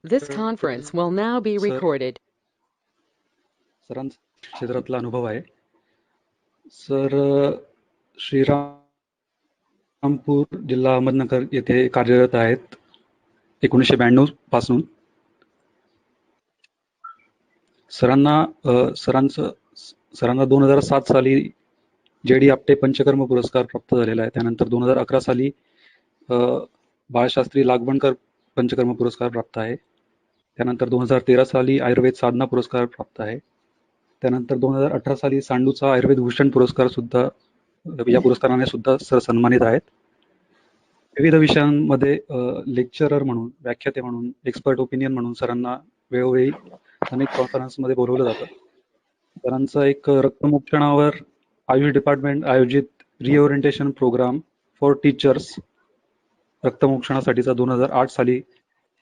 This conference will now be sir recorded. सरांचा क्षेत्रातला अनुभव आहे. सर श्रीरामपूर जिल्हा अहमदनगर येथे कार्यरत आहेत 1992 पासून. सरांना 2007 साली JD आपटे पंचकर्म पुरस्कार प्राप्त झालेला आहे. त्यानंतर 2011 साली बाळशास्त्री लागवणकर पंचकर्म पुरस्कार प्राप्त आहे. त्यानंतर 2013 साली आयुर्वेद साधना पुरस्कार प्राप्त आहे. त्यानंतर 2018 साली सांडूचा आयुर्वेद भूषण पुरस्कार सुद्धा, या पुरस्काराने सुद्धा सर सन्मानित आहेत. विविध विषयांमध्ये लेक्चरर म्हणून, व्याख्याते म्हणून, एक्सपर्ट ओपिनियन म्हणून सरांना वेळोवेळी अनेक कॉन्फरन्समध्ये बोलवलं जातं. सरांचा एक रक्तमोक्षणावर आयुष डिपार्टमेंट आयोजित रिओरिएंटेशन प्रोग्राम फॉर टीचर्स रक्तमोक्षणासाठीचा 2008 साली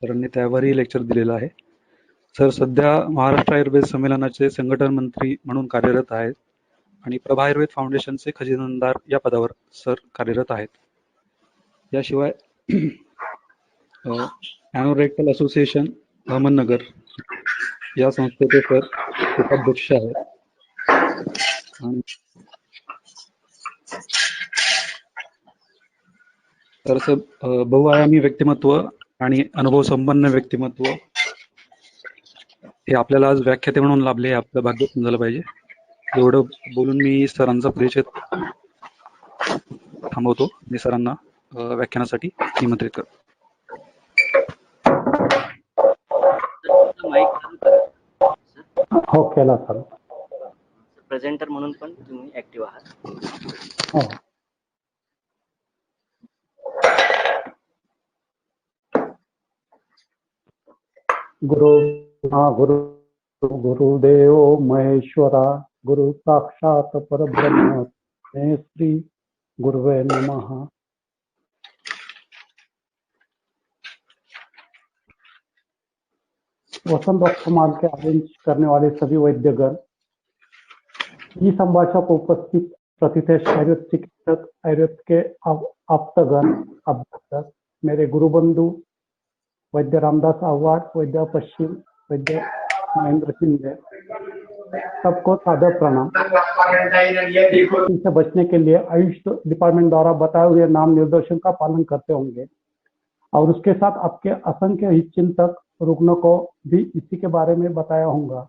सरांनी त्यावरही लेक्चर दिलेलं आहे. सर सध्या महाराष्ट्र आयुर्वेद संमेलनाचे संघटन मंत्री म्हणून कार्यरत आहेत आणि प्रभा आयुर्वेद फाउंडेशनचे खजिनदार या पदावर सर कार्यरत आहेत. याशिवाय ॲनोरेक्टल असोसिएशन अहमदनगर या संस्थेचे सर उपाध्यक्ष आहेत. तर बहुआयामी व्यक्तिमत्व आणि अनुभव संपन्न व्यक्तिमत्व हे आपल्याला आज व्याख्याते म्हणून लाभले, हे आपलं भाग्य समजायला पाहिजे. एवढं बोलून मी सरांचा परिचय थांबवतो. मी सरांना व्याख्यानासाठी निमंत्रित करतो. हो केला सर. प्रेझेंटर म्हणून पण तुम्ही ऍक्टिव्ह आहात. हो. गुरुदेव महेश्वरा गुरु साक्षात परब्रह्म श्री गुरुवे नमः. वसंत डॉक्टर माल के अरेंज करने वाले सभी वैद्यगण, ई संभाषक उपस्थित प्रतिष्ठित आयुर्वेद चिकित्सक, आयुर्वेद के आप्तगण, अभ्यासक, मेरे गुरुबंधु वैद्य रामदास आव्हाड, वैद्य पश्चिम, वैद्य महेंद्र शिंदे, सबको सादर प्रणाम. इनसे बचने के लिए आयुष डिपार्टमेंट द्वारा बताए हुए नाम निर्देशन का पालन करते होंगे और उसके साथ आपके असंख्य हितचिंतक रुग्णों को भी इसी के बारे में बताया होगा.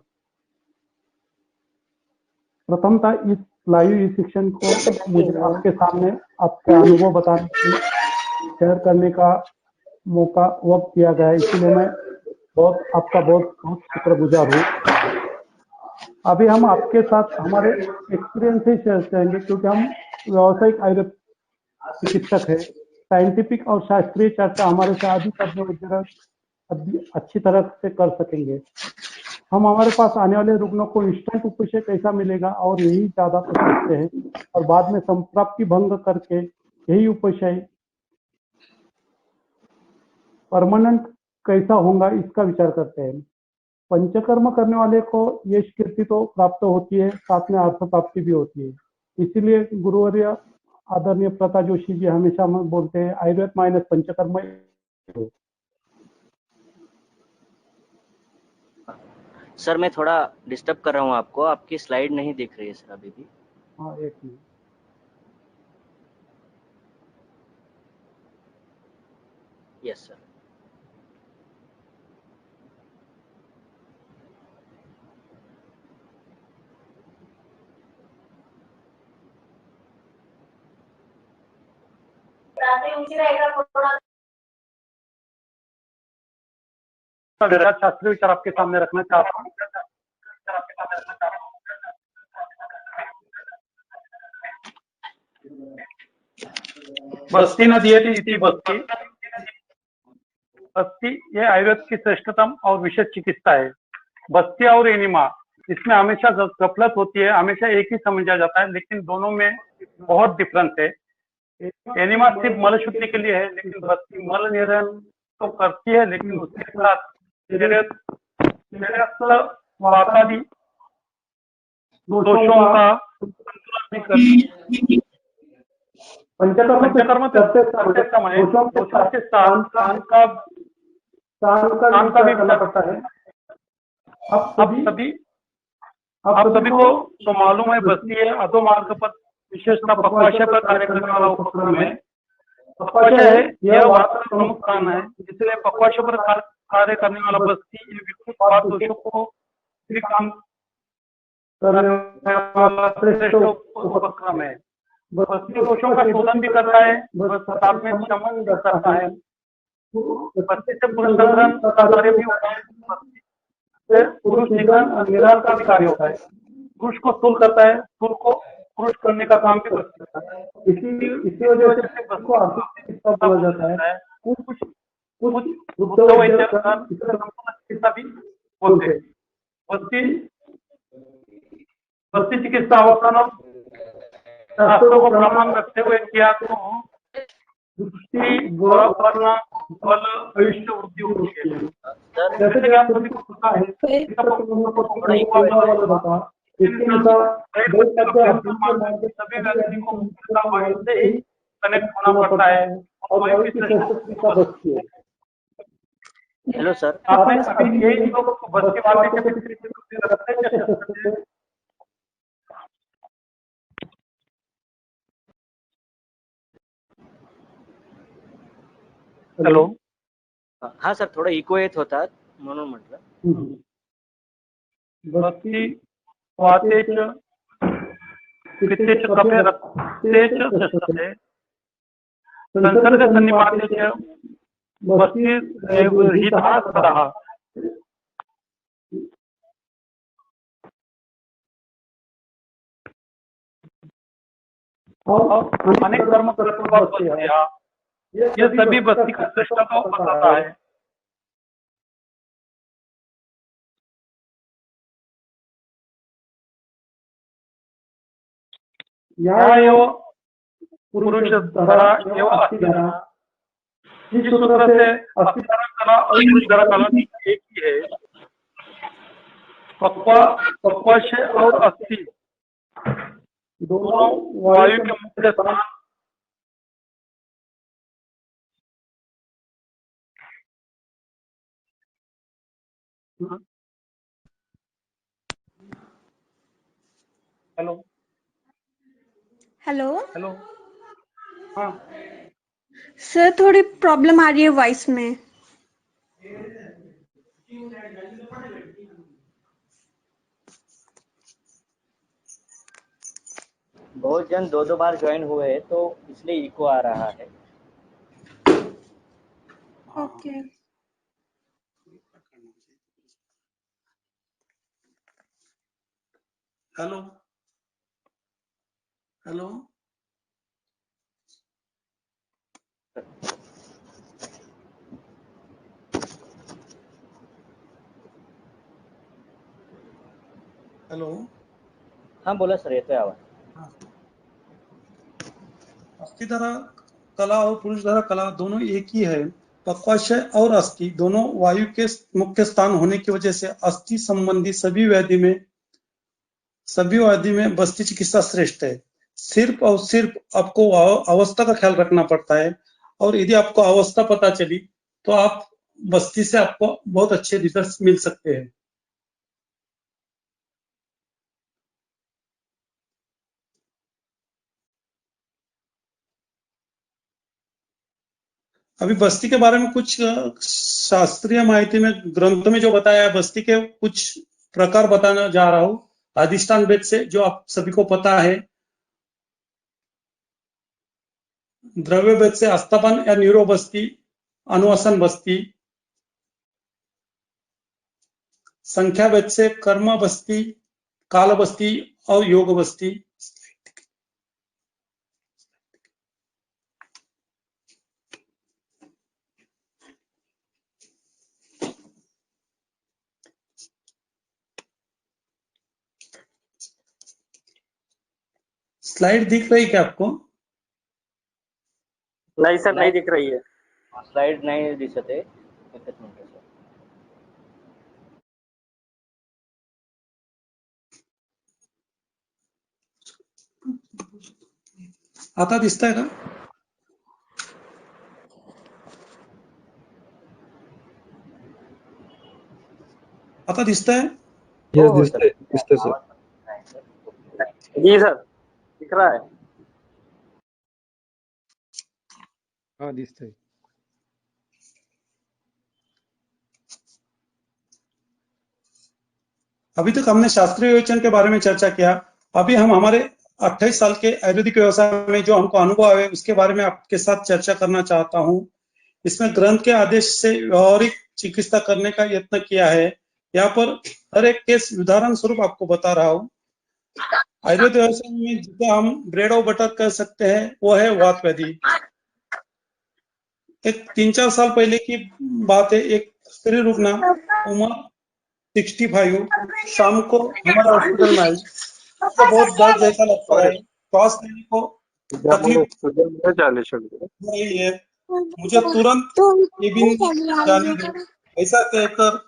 प्रथमतः इस लाइव ई शिक्षण को मुझे आपके सामने आपके अनुभव बताने शेयर करने का मौका वक्त दिया गया है, इसलिए मैं आपका बहुत शुक्रगुजार हूँ. अभी हम आपके साथ हमारे एक्सपीरियंस ही शेयर करेंगे, क्योंकि हम व्यावसायिक आयुर्वेद चिकित्सक है. साइंटिफिक और शास्त्रीय चर्चा हमारे से आदि अच्छी तरह से कर सकेंगे. हम हमारे पास आने वाले रुग्णों को इंस्टेंट उपशय कैसा मिलेगा और यही ज्यादा पूछते हैं, और बाद में संप्राप्ति भंग करके यही उपशय परमानेंट कैसा होगा इसका विचार करते हैं. पंचकर्म करने वाले को यश कीर्ति तो प्राप्त होती है, साथ में अर्थ प्राप्ति भी होती है. इसीलिए गुरुवर्य आदरणीय प्रता जोशी जी हमेशा बोलते हैं आयुर्वेद माइनस पंचकर्म. सर मैं थोड़ा डिस्टर्ब कर रहा हूँ आपको, आपकी स्लाइड नहीं दिख रही है सर अभी भी. हाँ एक मिनट. Yes sir. शास्त्रीय विचार आपके सामने रखना चाहता हूँ. बस्ती नदी इति बस्ती. बस्ती ये आयुर्वेद की श्रेष्ठतम और विशेष चिकित्सा है. बस्ती और एनिमा, इसमें हमेशा गफलत होती है, हमेशा एक ही समझा जाता है, लेकिन दोनों में बहुत डिफरेंस है. एनिमा सिर्फ मल शुद्धि के लिए है, लेकिन बस्ती मल निरन तो करती है, लेकिन उसके साथ वातादि दोषों का संतुलन भी करती है. पंचकर्म करते समय दोषों के साथ का स्थान का भी विचार करता है। आप सभी को तो मालूम है बस्ती है अधो मार्ग पर विशेषता पक्वाशय पर कार्य करने वाला उपक्रम है। पक्वाशय है यह वार्ता का प्रमुख स्थान है, इसलिए पक्वाशय पर कार्य करने वाला बस्ती ये विकृत पाठ दोषों को भी काम करने वाला श्रेष्ठ उपक्रम है। बस्ती दोषों का शोधन भी करता है, साथ में शमन भी करता है। बस्ती से पुनर्संग्रहण का कार्य भी होता है। फिर पुरुष निग्रहण का भी कार्य होता है। पुरुष को स्थूल करता है, स्थूल को पुरुष करने का काम भी करता है। इसी वजह से बस्ती को आर्थिक चिकित्सा बोला जाता है। कुछ बुद्ध वैद्य चिकित्सा भी बोलते हैं। बस्ती चिकित्सा अवस्थान और शास्त्रों को प्रमाण रखते हुए किया तो दृष्टि वर्ण बल आयुष्य वृद्धि होती है। जैसे कि आप सभी को पता है इसके अनुसार सभी व्यक्ति को मुख्यतः वायु से ही कनेक्ट होना पड़ता है और वायु की श्रेष्ठता बस्ती है। हेलो सर, आपने अभी यही लोग बस्ती वाले के पीछे रखते हैं। हॅलो, हाँ सर, थोडं इको येत होता म्हणून म्हटलं. बस्ती वातेच पित्तेच कफे रक्तेच श्रेष्ठते संसर्ग सन्निपातेच बस्ती हितः सदः. और अनेक कर्म बस्ती है. ये सभी बस्ती का श्रेष्ठता को बताता है. या एव पुरुष धरा एव अस्थि धरा. इस सूत्र से अस्थि धरा कला और पुरुष धरा कला एक ही है. पक्वाशय और अस्थि दोनों वायु के मुख्य स्थान हेलो हेलो हेलो हाँ सर, थोड़ी प्रॉब्लम आ रही है वॉइस में. बहुत जन दो बार ज्वाइन हुए हैं तो इसलिए इको आ रहा है. ओके. हेलो हेलो हेलो हाँ बोला सर, येतोय आवाज. अस्थि धरा कला और पुरुष धरा कला दोनों एक ही है. पक्वाशय और अस्थि दोनों वायु के मुख्य स्थान होने की वजह से अस्थि संबंधी सभी व्याधि में बस्ती चिकित्सा श्रेष्ठ है. सिर्फ और सिर्फ आपको अवस्था का ख्याल रखना पड़ता है और यदि आपको अवस्था पता चली तो आप बस्ती से आपको बहुत अच्छे रिजल्ट मिल सकते हैं. अभी बस्ती के बारे में कुछ शास्त्रीय माहिती में ग्रंथों में जो बताया है बस्ती के कुछ प्रकार बताना जा रहा हूँ. अधिष्ठान भेद से जो आप सभी को पता है, द्रव्य भेद से आस्थापन या न्यूरो बस्ती, अनुवासन बस्ती, संख्या भेद से कर्म बस्ती, काल बस्ती और योग बस्ती. स्लाइड दिख रही क्या आपको? नहीं सर, नहीं दिख रही है. स्लाइड नाही दिसत आहे. एकच मिनिट सर. आता दिसतंय का? आता दिसतंय? यस, हो सर, दिसतंय सर. आवाज आहे सर. जी सर, दिख रहा है. हा, दिसतंय. अभी तक हमने शास्त्रीय विवेचन के बारे में चर्चा किया. अभी हम हमारे 28 साल के आयुर्वेदिक व्यवसाय में जो हमको अनुभव है उसके बारे में आपके साथ चर्चा करना चाहता हूं. इसमें ग्रंथ के आदेश से व्यवहारिक चिकित्सा करने का यत्न किया है. यहाँ पर हर एक केस उदाहरण स्वरूप आपको बता रहा हूँ. आयुर्वेद व्यवसाय में जिसे हम ब्रेड और बटर कह सकते हैं वो है वात व्याधि. एक 3-4 साल पहले की बात है. एक स्त्री रुग्ण उम्र 65 शाम को हमारे हॉस्पिटल में आई. उसको बहुत दर्द जैसा लगता है, श्वास लेने को तकलीफ हो रही है. मुझे तुरंत केबिन जाने दो ऐसा कहकर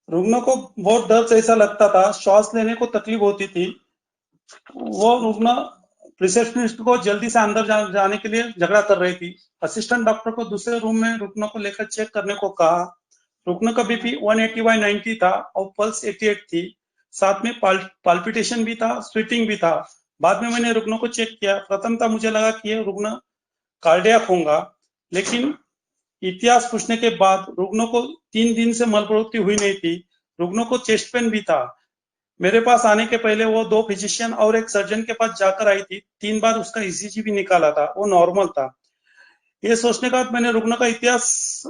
रुग्ण को बहुत दर्द जैसा लगता था, श्वास लेने को तकलीफ होती थी. वो रुग्ण रिसेप्शनिस्ट को जल्दी से अंदर जाने के लिए झगड़ा कर रही थी. असिस्टेंट डॉक्टर को दूसरे रूम में रुग्ण को लेकर चेक करने को कहा. रुग्ण का बीपी 180/90 था और पल्स 88 थी. साथ में पाल्पिटेशन भी था, स्वेटिंग भी था. बाद में मैंने रुग्ण को चेक किया. प्रथमतः मुझे लगा कि ये रुग्ण कार्डियक होगा, लेकिन इतिहास पूछने के बाद रुग्ण को 3 दिन से मल प्रवृत्ति हुई नहीं थी. रुग्ण को चेस्ट पेन भी था. मेरे पास आने के पहले वो 2 फिजिशियन और एक सर्जन के पास जाकर आई थी. 3 बार उसका ईसीजी भी निकाला था, वो नॉर्मल था. ये सोचने के बाद मैंने रुग्ण का इतिहास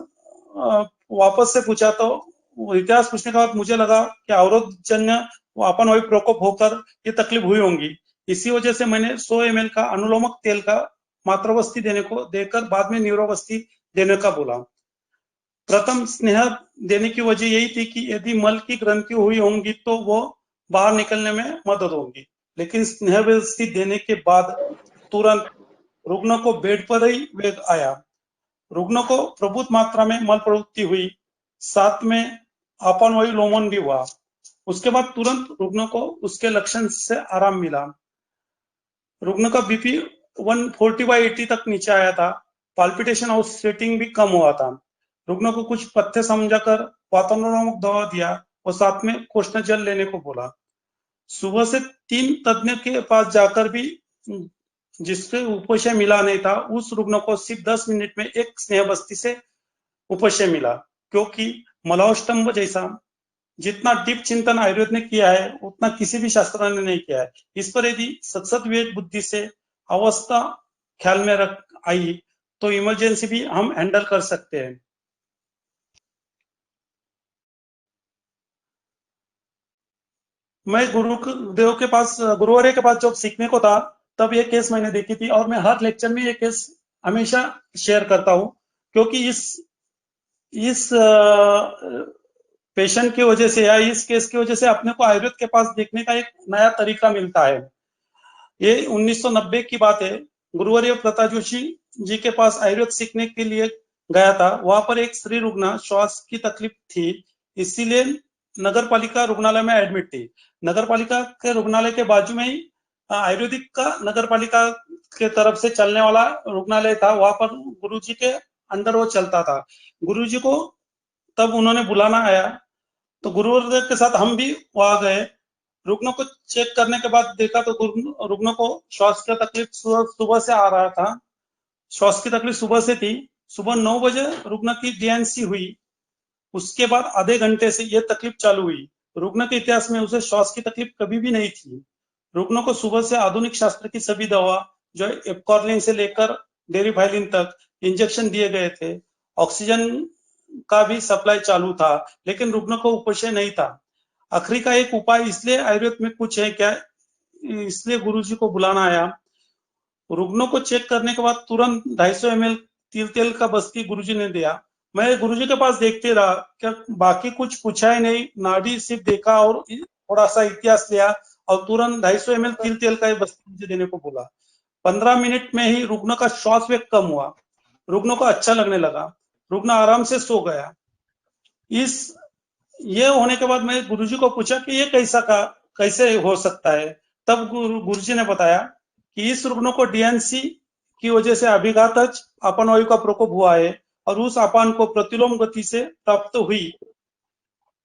वापस से पूछा. तो इतिहास पूछने के बाद मुझे लगा कि अवरोधजन्य अपनवायु प्रकोप होकर ये तकलीफ हुई होंगी. इसी वजह से मैंने 100 ml का अनुलोमक तेल का मात्रावस्थी देकर बाद में न्यूरोवस्थी देने का बोला. प्रथम स्नेह देने की वजह यही थी कि यदि मल की ग्रंथि हुई होंगी तो वो बाहर निकलने में मदद होगी. लेकिन स्नेहवस्थी देने के बाद तुरंत रुग्ण को बेड पर ही वेग आया. रुग्ण को प्रभुत मात्रा में मल प्रवृत्ति हुई, साथ में अपनवायु लोमन भी हुआ. उसके बाद तुरंत रुग्ण को उसके लक्षण से आराम मिला. रुग्ण का बीपी 140/80 तक नीचे आया था. पाल्पिटेशन और स्वेटिंग भी कम हुआ था. रुग्ण को कुछ पथ्य समझाकर वातानुरोधक दवा दिया और साथ में कोष्ण जल लेने को बोला. सुबह से 3 तज्ञ के पास जाकर भी जिससे उपशय मिला नहीं था, उस रुग्ण को सिर्फ 10 मिनट में एक स्नेहबस्ती से उपशय मिला. क्योंकि मलाष्टम्भ जैसा जितना डीप चिंतन आयुर्वेद ने किया है उतना किसी भी शास्त्र ने नहीं किया है. इस पर यदि सतसत विवेक बुद्धि से अवस्था ख्याल में रख आई तो इमरजेंसी भी हम हैंडल कर सकते हैं. मैं गुरुदेव के पास, गुरुवर्य के पास जब सीखने को था तब ये केस मैंने देखी थी और मैं हर लेक्चर में ये केस हमेशा शेयर करता हूँ. क्योंकि इस पेशेंट की वजह से या इस केस की वजह से अपने को आयुर्वेद के पास देखने का एक नया तरीका मिलता है. ये 1990 की बात है. गुरुवर्य प्रताप जोशी जी के पास आयुर्वेद सीखने के लिए गया था. वहां पर एक स्त्री रुग्ण श्वास की तकलीफ थी, इसीलिए नगर पालिका रुग्णालय में एडमिट थी. नगर पालिका के रुग्णालय के बाजू में ही आयुर्वेदिक का नगर पालिका के तरफ से चलने वाला रुग्णालय था. वहां पर गुरुजी के अंडर वो चलता था. गुरुजी को तब उन्होंने बुलाना आया तो गुरुवर्य के साथ हम भी वहां गए. रुग्ण को चेक करने के बाद देखा तो रुग्ण को श्वास की तकलीफ सुबह से आ रहा था. श्वास की तकलीफ सुबह से थी. सुबह 9 बजे रुग्ण की डीएनसी हुई. उसके बाद आधे घंटे से ये तकलीफ चालू हुई. रुग्ण के इतिहास में उसे श्वास की तकलीफ कभी भी नहीं थी. रुग्ण को सुबह से आधुनिक शास्त्र की सभी दवा जो एपकॉर्लिन से लेकर डेरिवायलिन तक इंजेक्शन दिए गए थे. ऑक्सीजन का भी सप्लाई चालू था, लेकिन रुग्ण को उपशय नहीं था. आखिरी का एक उपाय इसलिए आयुर्वेद में कुछ है क्या, इसलिए गुरुजी को बुलाना आया. रुग्णों को चेक करने के बाद तुरंत 250 ml तिल तेल का बस्ती गुरुजी ने दिया. मैं गुरुजी के पास देखते रहा, क्या बाकी कुछ पूछा ही नहीं, नाड़ी सिर्फ देखा और थोड़ा सा इतिहास लिया और तुरंत 250 ml तिल तेल का बस्ती मुझे देने को बोला. 15 मिनट में ही रुग्ण का श्वास वेग कम हुआ, रुग्ण को अच्छा लगने लगा, रुग्ण आराम से सो गया। ये होने के बाद मैं गुरुजी को पूछा कि ये कैसे हो सकता है। तब गुरुजी ने बताया कि इस रुग्ण को डीएनसी की वजह से अभिघातज अपान वायु का प्रकोप हुआ है और उस अपान को प्रतिलोम गति से प्राप्त हुई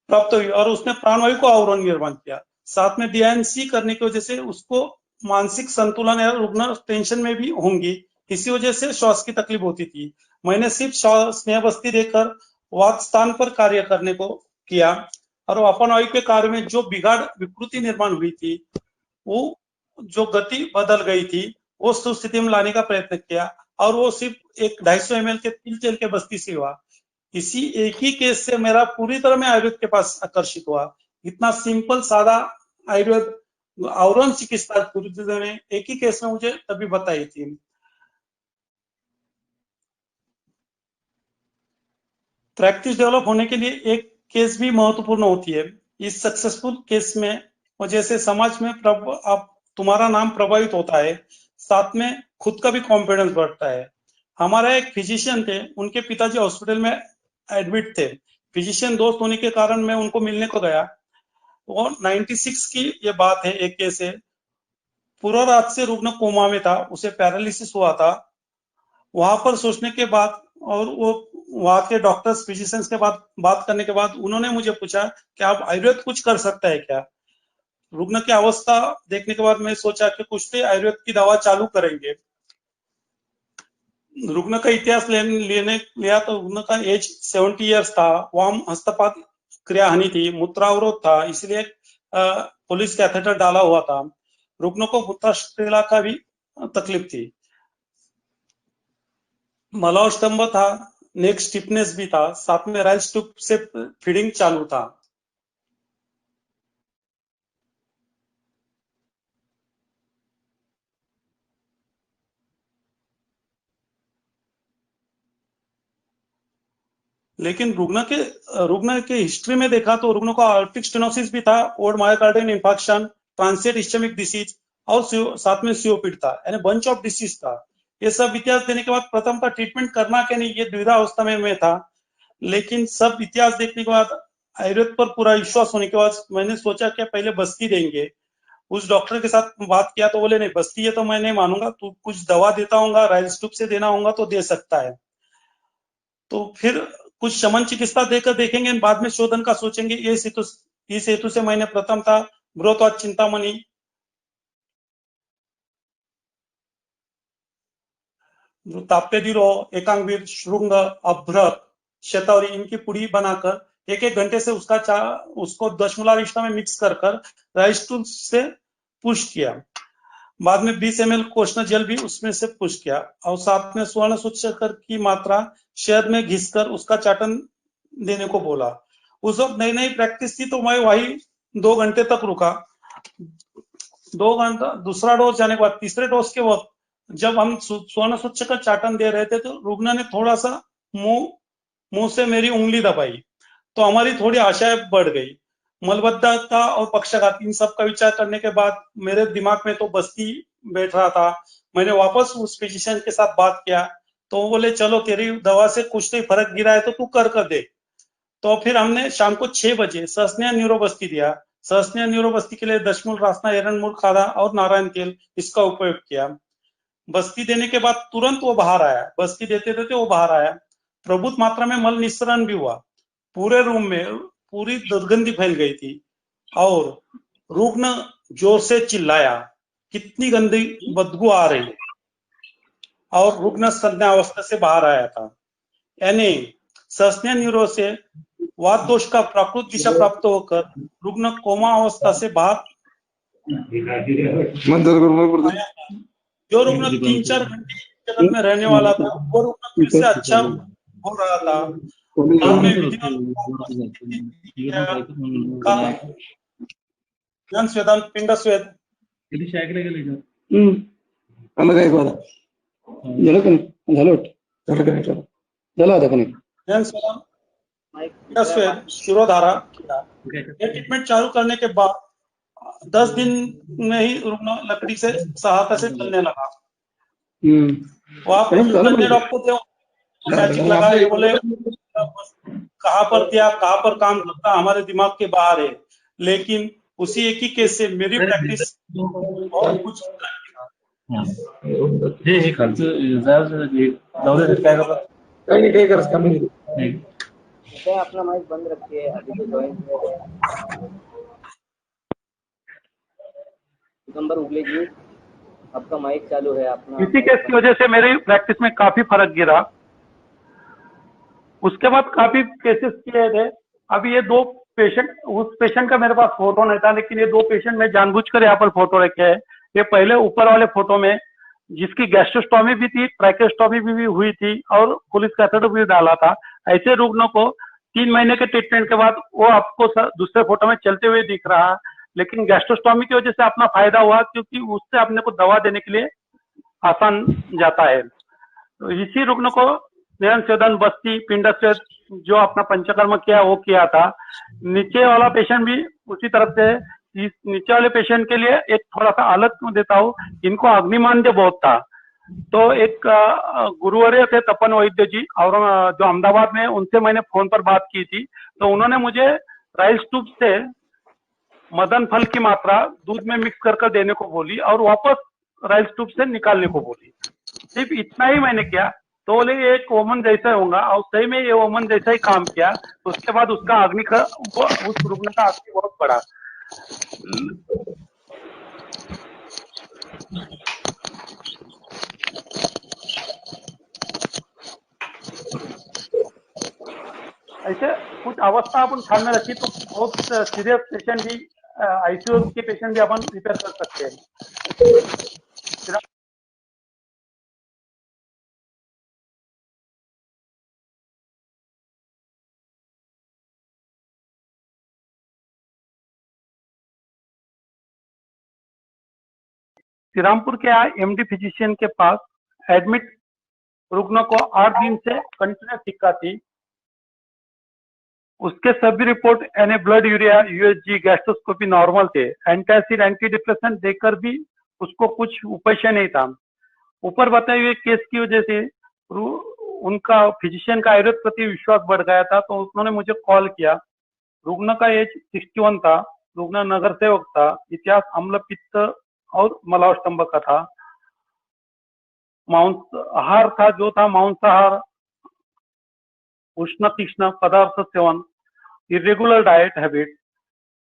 और उसने प्राणवायु को आवरण निर्माण किया। साथ में डीएनसी करने की वजह से उसको मानसिक संतुलन या रुग्ण टेंशन में भी होंगी, इसी वजह से श्वास की तकलीफ होती थी। मैंने सिर्फ स्नेह बस्ती देकर वात स्थान पर कार्य करने को किया और अपान वायु के कार्य में जो बिगाड़ विकृति निर्माण हुई थी, वो जो गति बदल गई थी, वो सुस्थिति में लाने का प्रयत्न किया और वो सिर्फ एक 250 ml के तिल तेल के बस्ती से हुआ। इसी एक ही केस से मेरा पूरी तरह मैं आयुर्वेद के पास आकर्षित हुआ। इतना सिंपल सादा आयुर्वेद आवरण चिकित्सा गुरुजी ने एक ही केस में मुझे तभी बताई थी। प्रैक्टिस डेवलप होने के लिए एक केस भी महत्वपूर्ण होती है। इस सक्सेसफुल केस में वजह से समाज में तुम्हारा नाम प्रभावित होता है, साथ में खुद का भी कॉन्फिडेंस बढ़ता है। हमारा एक फिजिशियन थे, उनके पिताजी हॉस्पिटल में एडमिट थे। फिजिशियन दोस्त होने के कारण मैं उनको मिलने को गया। वो 96 की ये बात है, एक केस है। पूरा रात से रुग्ण कोमा में था, उसे पैरालिसिस हुआ था। वहां पर सोचने के बाद और वो वहां के डॉक्टर्स फिजिशियंस के बाद बात करने के बाद उन्होंने मुझे पूछा कि आप आयुर्वेद कुछ कर सकता है क्या। रुग्ण की अवस्था देखने के बाद मैं सोचा कि कुछ तो आयुर्वेद की दवा चालू करेंगे। रुग्ण का इतिहास लिया तो रुग्ण का एज 70 इयर्स था, वाम हस्तपात क्रिया हानि थी, मूत्रावरोध था, इसलिए पुलिस कैथेटर डाला हुआ था। रुग्ण को मूत्राशयला का भी तकलीफ थी, मलाव स्तंभ था, नेक स्टिफनेस भी था, साथ में राइस ट्यूब से फीडिंग चालू था। लेकिन रुग्ण के हिस्ट्री में देखा तो रुग्ण को आर्टिक स्टेनोसिस भी था, old myocardial infarction, transient ischaemic disease और साथ में सीओपीडी था, यानी बंच ऑफ डिसीज था। ये सब इतिहास देने के बाद प्रथम का ट्रीटमेंट करना के नहीं, ये द्विधा अवस्था में मैं था। लेकिन सब इतिहास देखने के बाद आयुर्वेद पर पूरा विश्वास होने के बाद मैंने सोचा कि पहले बस्ती देंगे। उस डॉक्टर के साथ बात किया तो बोले नहीं, बस्ती है तो मैं नहीं मानूंगा, तू कुछ दवा देता होगा, राइस ट्यूब से देना होगा तो दे सकता है। तो फिर कुछ शमन चिकित्सा देकर देखेंगे, बाद में शोधन का सोचेंगे। इस हेतु से मैंने प्रथम था बृहत्वाद चिंतामणि, ताप्यदिरो, एकांगवीर, श्रृंग, अभ्रक, शतावरी, इनकी पुड़ी बनाकर एक घंटे से उसको 10 मोलार में मिक्स कर राइस ट्यूब से पुश किया। बाद में 20 ml कोष्ण जल भी उसमें से पुश किया और साथ में स्वर्ण सूचकर की मात्रा शहद में घिसकर उसका चाटन देने को बोला। उस वक्त नई नई प्रैक्टिस थी तो मैं वही 2 घंटे तक रुका। 2 घंटा दूसरा डोज जाने के बाद तीसरे डोज के वक्त जब हम स्वर्ण सूचकर चाटन दे रहे थे तो रुग्ण ने थोड़ा सा मुंह से मेरी उंगली दबाई, तो हमारी थोड़ी आशाएं बढ़ गई। मलबद्धता और पक्षाघात, इन सब का विचार करने के बाद मेरे दिमाग में तो बस्ती बैठ रहा था। मैंने वापस उस फिजिशियन के साथ बात किया तो वो बोले चलो तेरी दवा से कुछ तो फर्क गिरा है तो तू कर दे। तो फिर हमने शाम को 6 बजे सहस्नेह न्यूरोबस्ती दिया। सहस्नेह न्यूरोबस्ती के लिए दशमूल, रासना, एरंडमूल खादा और नारायण तेल इसका उपयोग किया। बस्ती देने के बाद तुरंत वो बाहर आया, बस्ती देते देते वो बाहर आया। प्रभुत मात्रा में मल निस्सरण भी हुआ, पूरे रूम में पूरी दुर्गंधी फैल गई थी और रुग्ण जोर से चिल्लाया, कितनी गंदी बदबू आ रही, और रुग्ण संज्ञा अवस्था से बाहर आया था। यानी सहस्नेह न्यूरो से वात दोष का प्राकृत दिशा प्राप्त होकर रुग्ण कोमा अवस्था से बाहर आया। जो रुग्ण 3-4 घंटे जगत में रहने वाला था वो रुग्ण फिर से अच्छा हो रहा था। ज्ञान स्वेदन, पिंड स्वेद, शिरोधारा। ये ट्रीटमेंट चालू करने के बाद 10 दिन में ही रुग्ण लकड़ी से सहायता से चलने लगा। वो आप अन्य डॉक्टर थे, मैजिक लगा, ये बोले कहाँ पर क्या, कहाँ पर काम करता हमारे दिमाग के बाहर है। लेकिन उसी एक ही केस से मेरी प्रैक्टिस बहुत कुछ अपना माइक बंद रखिए, अभी तो ज्वाइन किया है। दिगंबर उगले जी, आपका माइक चालू है। अपना इसी केस की वजह से मेरी प्रैक्टिस में काफी फर्क गिरा। उसके बाद काफी केसेस किए थे। अभी ये दो पेशेंट, उस पेशेंट का मेरे पास फोटो नहीं था, लेकिन ये दो पेशेंट मैं जानबूझकर यहाँ पर फोटो रखे हैं। ये पहले ऊपर वाले फोटो में जिसकी गैस्ट्रोस्टॉमी भी थी, ट्रैकेस्टॉमी भी हुई थी और पुलिस कैथेटर भी डाला था। ऐसे रुग्णों को 3 महीने के ट्रीटमेंट के बाद वो आपको दूसरे फोटो में चलते हुए दिख रहा है, लेकिन गैस्ट्रोस्टॉमी की वजह से अपना फायदा हुआ, क्योंकि उससे अपने को दवा देने के लिए आसान जाता है। तो इसी रुग्ण को निरंशोधन, बस्ती, पिंडच्छेद जो अपना पंचकर्म किया वो किया था। नीचे वाला पेशेंट भी उसी तरफ से। इस नीचे वाले पेशेंट के लिए एक थोड़ा सा अलग क्यों देता हूँ, इनको अग्निमांद्य बहुत था। तो एक गुरुवर्य थे तपन वैद्य जी, और जो अहमदाबाद में, उनसे मैंने फोन पर बात की थी। तो उन्होंने मुझे राइस ट्यूब से मदन फल की मात्रा दूध में मिक्स कर देने को बोली और वापस राइस ट्यूब से निकालने को बोली। सिर्फ इतना ही मैंने किया, तो बोले ये एक वोमन जैसा होगा, और सही में ये वोमन जैसा ही काम किया। तो उसके बाद उसका अग्नि का, उस रुग्ण का अग्नि बहुत बड़ा। ऐसे कुछ अवस्था अपन ध्यान में रखी तो बहुत सीरियस पेशेंट भी, आईसीयू के पेशेंट भी अपन रिपेयर कर सकते हैं। श्रीरामपुर के एमडी फिजिशियन के पास एडमिट रुग्ण को 8 दिन से कंटिन्यूस दिक्कत थी। उसके सभी रिपोर्ट यानी blood urea, USG, gastroscopy normal थे। एंटासिड, एंटी डिप्रेशन देकर भी उसको कुछ उपाय नहीं था। ऊपर बताए हुए केस की वजह से उनका फिजिशियन का आयुर्वेद प्रति विश्वास बढ़ गया था। तो उन्होंने मुझे कॉल किया। रुग्ण का एज 61 था, रुग्ण नगर सेवक था, इतिहास अम्ल पित्त और मलावस्तंभ का था, मांसाहार था जो था मांसाहार, उष्ण तीक्ष्ण पदार्थ सेवन, इरेगुलर डाइट हैबिट,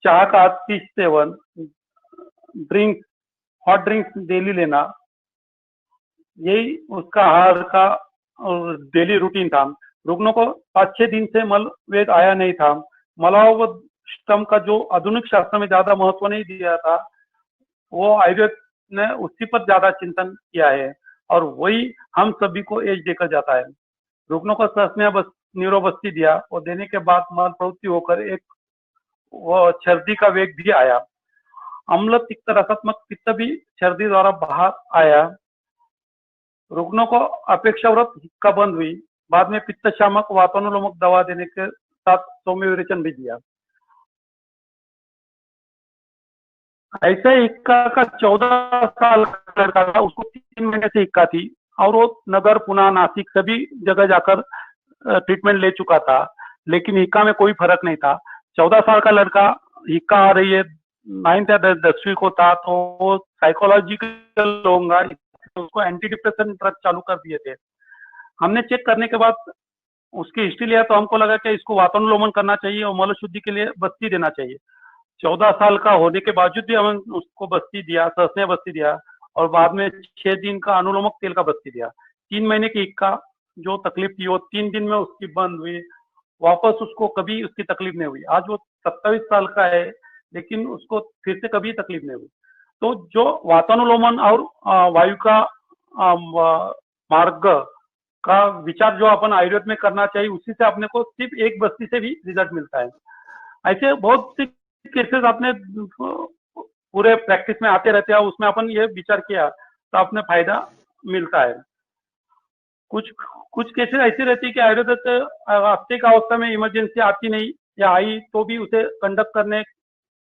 चाह का अति seven, drinks, hot drinks daily लेना, यही उसका आहार का डेली रूटीन था। रुग्णों को 5-6 दिन से मल वेग आया नहीं था। मलावस्तंभ का जो आधुनिक शास्त्र में ज्यादा महत्व नहीं दिया था, वो आयुर्वेद ने उसी पर ज्यादा चिंतन किया है, और वही हम सभी को एज देकर जाता है। रुग्णों को सहसनिया न्यूरोबस्ती दिया, और देने के बाद मल प्रवृत्ति होकर एक वो छर्दी का वेग भी आया। अम्ल तिक्त रसात्मक पित्त भी छर्दी द्वारा बाहर आया। रुग्णों को अपेक्षावृत हिक्का बंद हुई। बाद में पित्त शामक वातानुलोमक दवा देने के साथ सौम्य विरेचन भी दिया। ऐसे हिक्का का 14 साल का लड़का था, उसको 3 महीने से हिक्का थी, और वो नगर, पुणे, नासिक सभी जगह जाकर ट्रीटमेंट ले चुका था, लेकिन हिक्का में कोई फर्क नहीं था। 14 साल का लड़का, हिक्का आ रही है, 9th या 10वीं को था, तो वो साइकोलॉजिकल होगा, उसको एंटी डिप्रेशन ड्रग चालू कर दिए थे। हमने चेक करने के बाद उसकी हिस्ट्री लिया, तो हमको लगा कि इसको वातानुलोमन करना चाहिए और मल शुद्धि के लिए बस्ती देना चाहिए। 14 साल का होने के बावजूद भी हमने उसको बस्ती दिया, सहसनिया बस्ती दिया, और बाद में 6 दिन का अनुलोमक तेल का बस्ती दिया। 3 महीने की हिक्का जो तकलीफ थी वो 3 दिन में उसकी बंद हुई। वापस उसको कभी उसकी तकलीफ नहीं हुई। आज वो 27 साल का है, लेकिन उसको फिर से कभी तकलीफ नहीं हुई। तो जो वातानुलोमन और वायु का मार्ग का विचार जो अपन आयुर्वेद में करना चाहिए, उसी से अपने को सिर्फ एक बस्ती से भी रिजल्ट मिलता है। ऐसे बहुत सी केसेस अपने पूरे प्रैक्टिस में आते रहते हैं, उसमें अपन ये विचार किया तो अपने फायदा मिलता है। कुछ केसेस ऐसी रहती है कि आयुर्वेद आस्तिक अवस्था में इमरजेंसी आती नहीं, या आई तो भी उसे कंडक्ट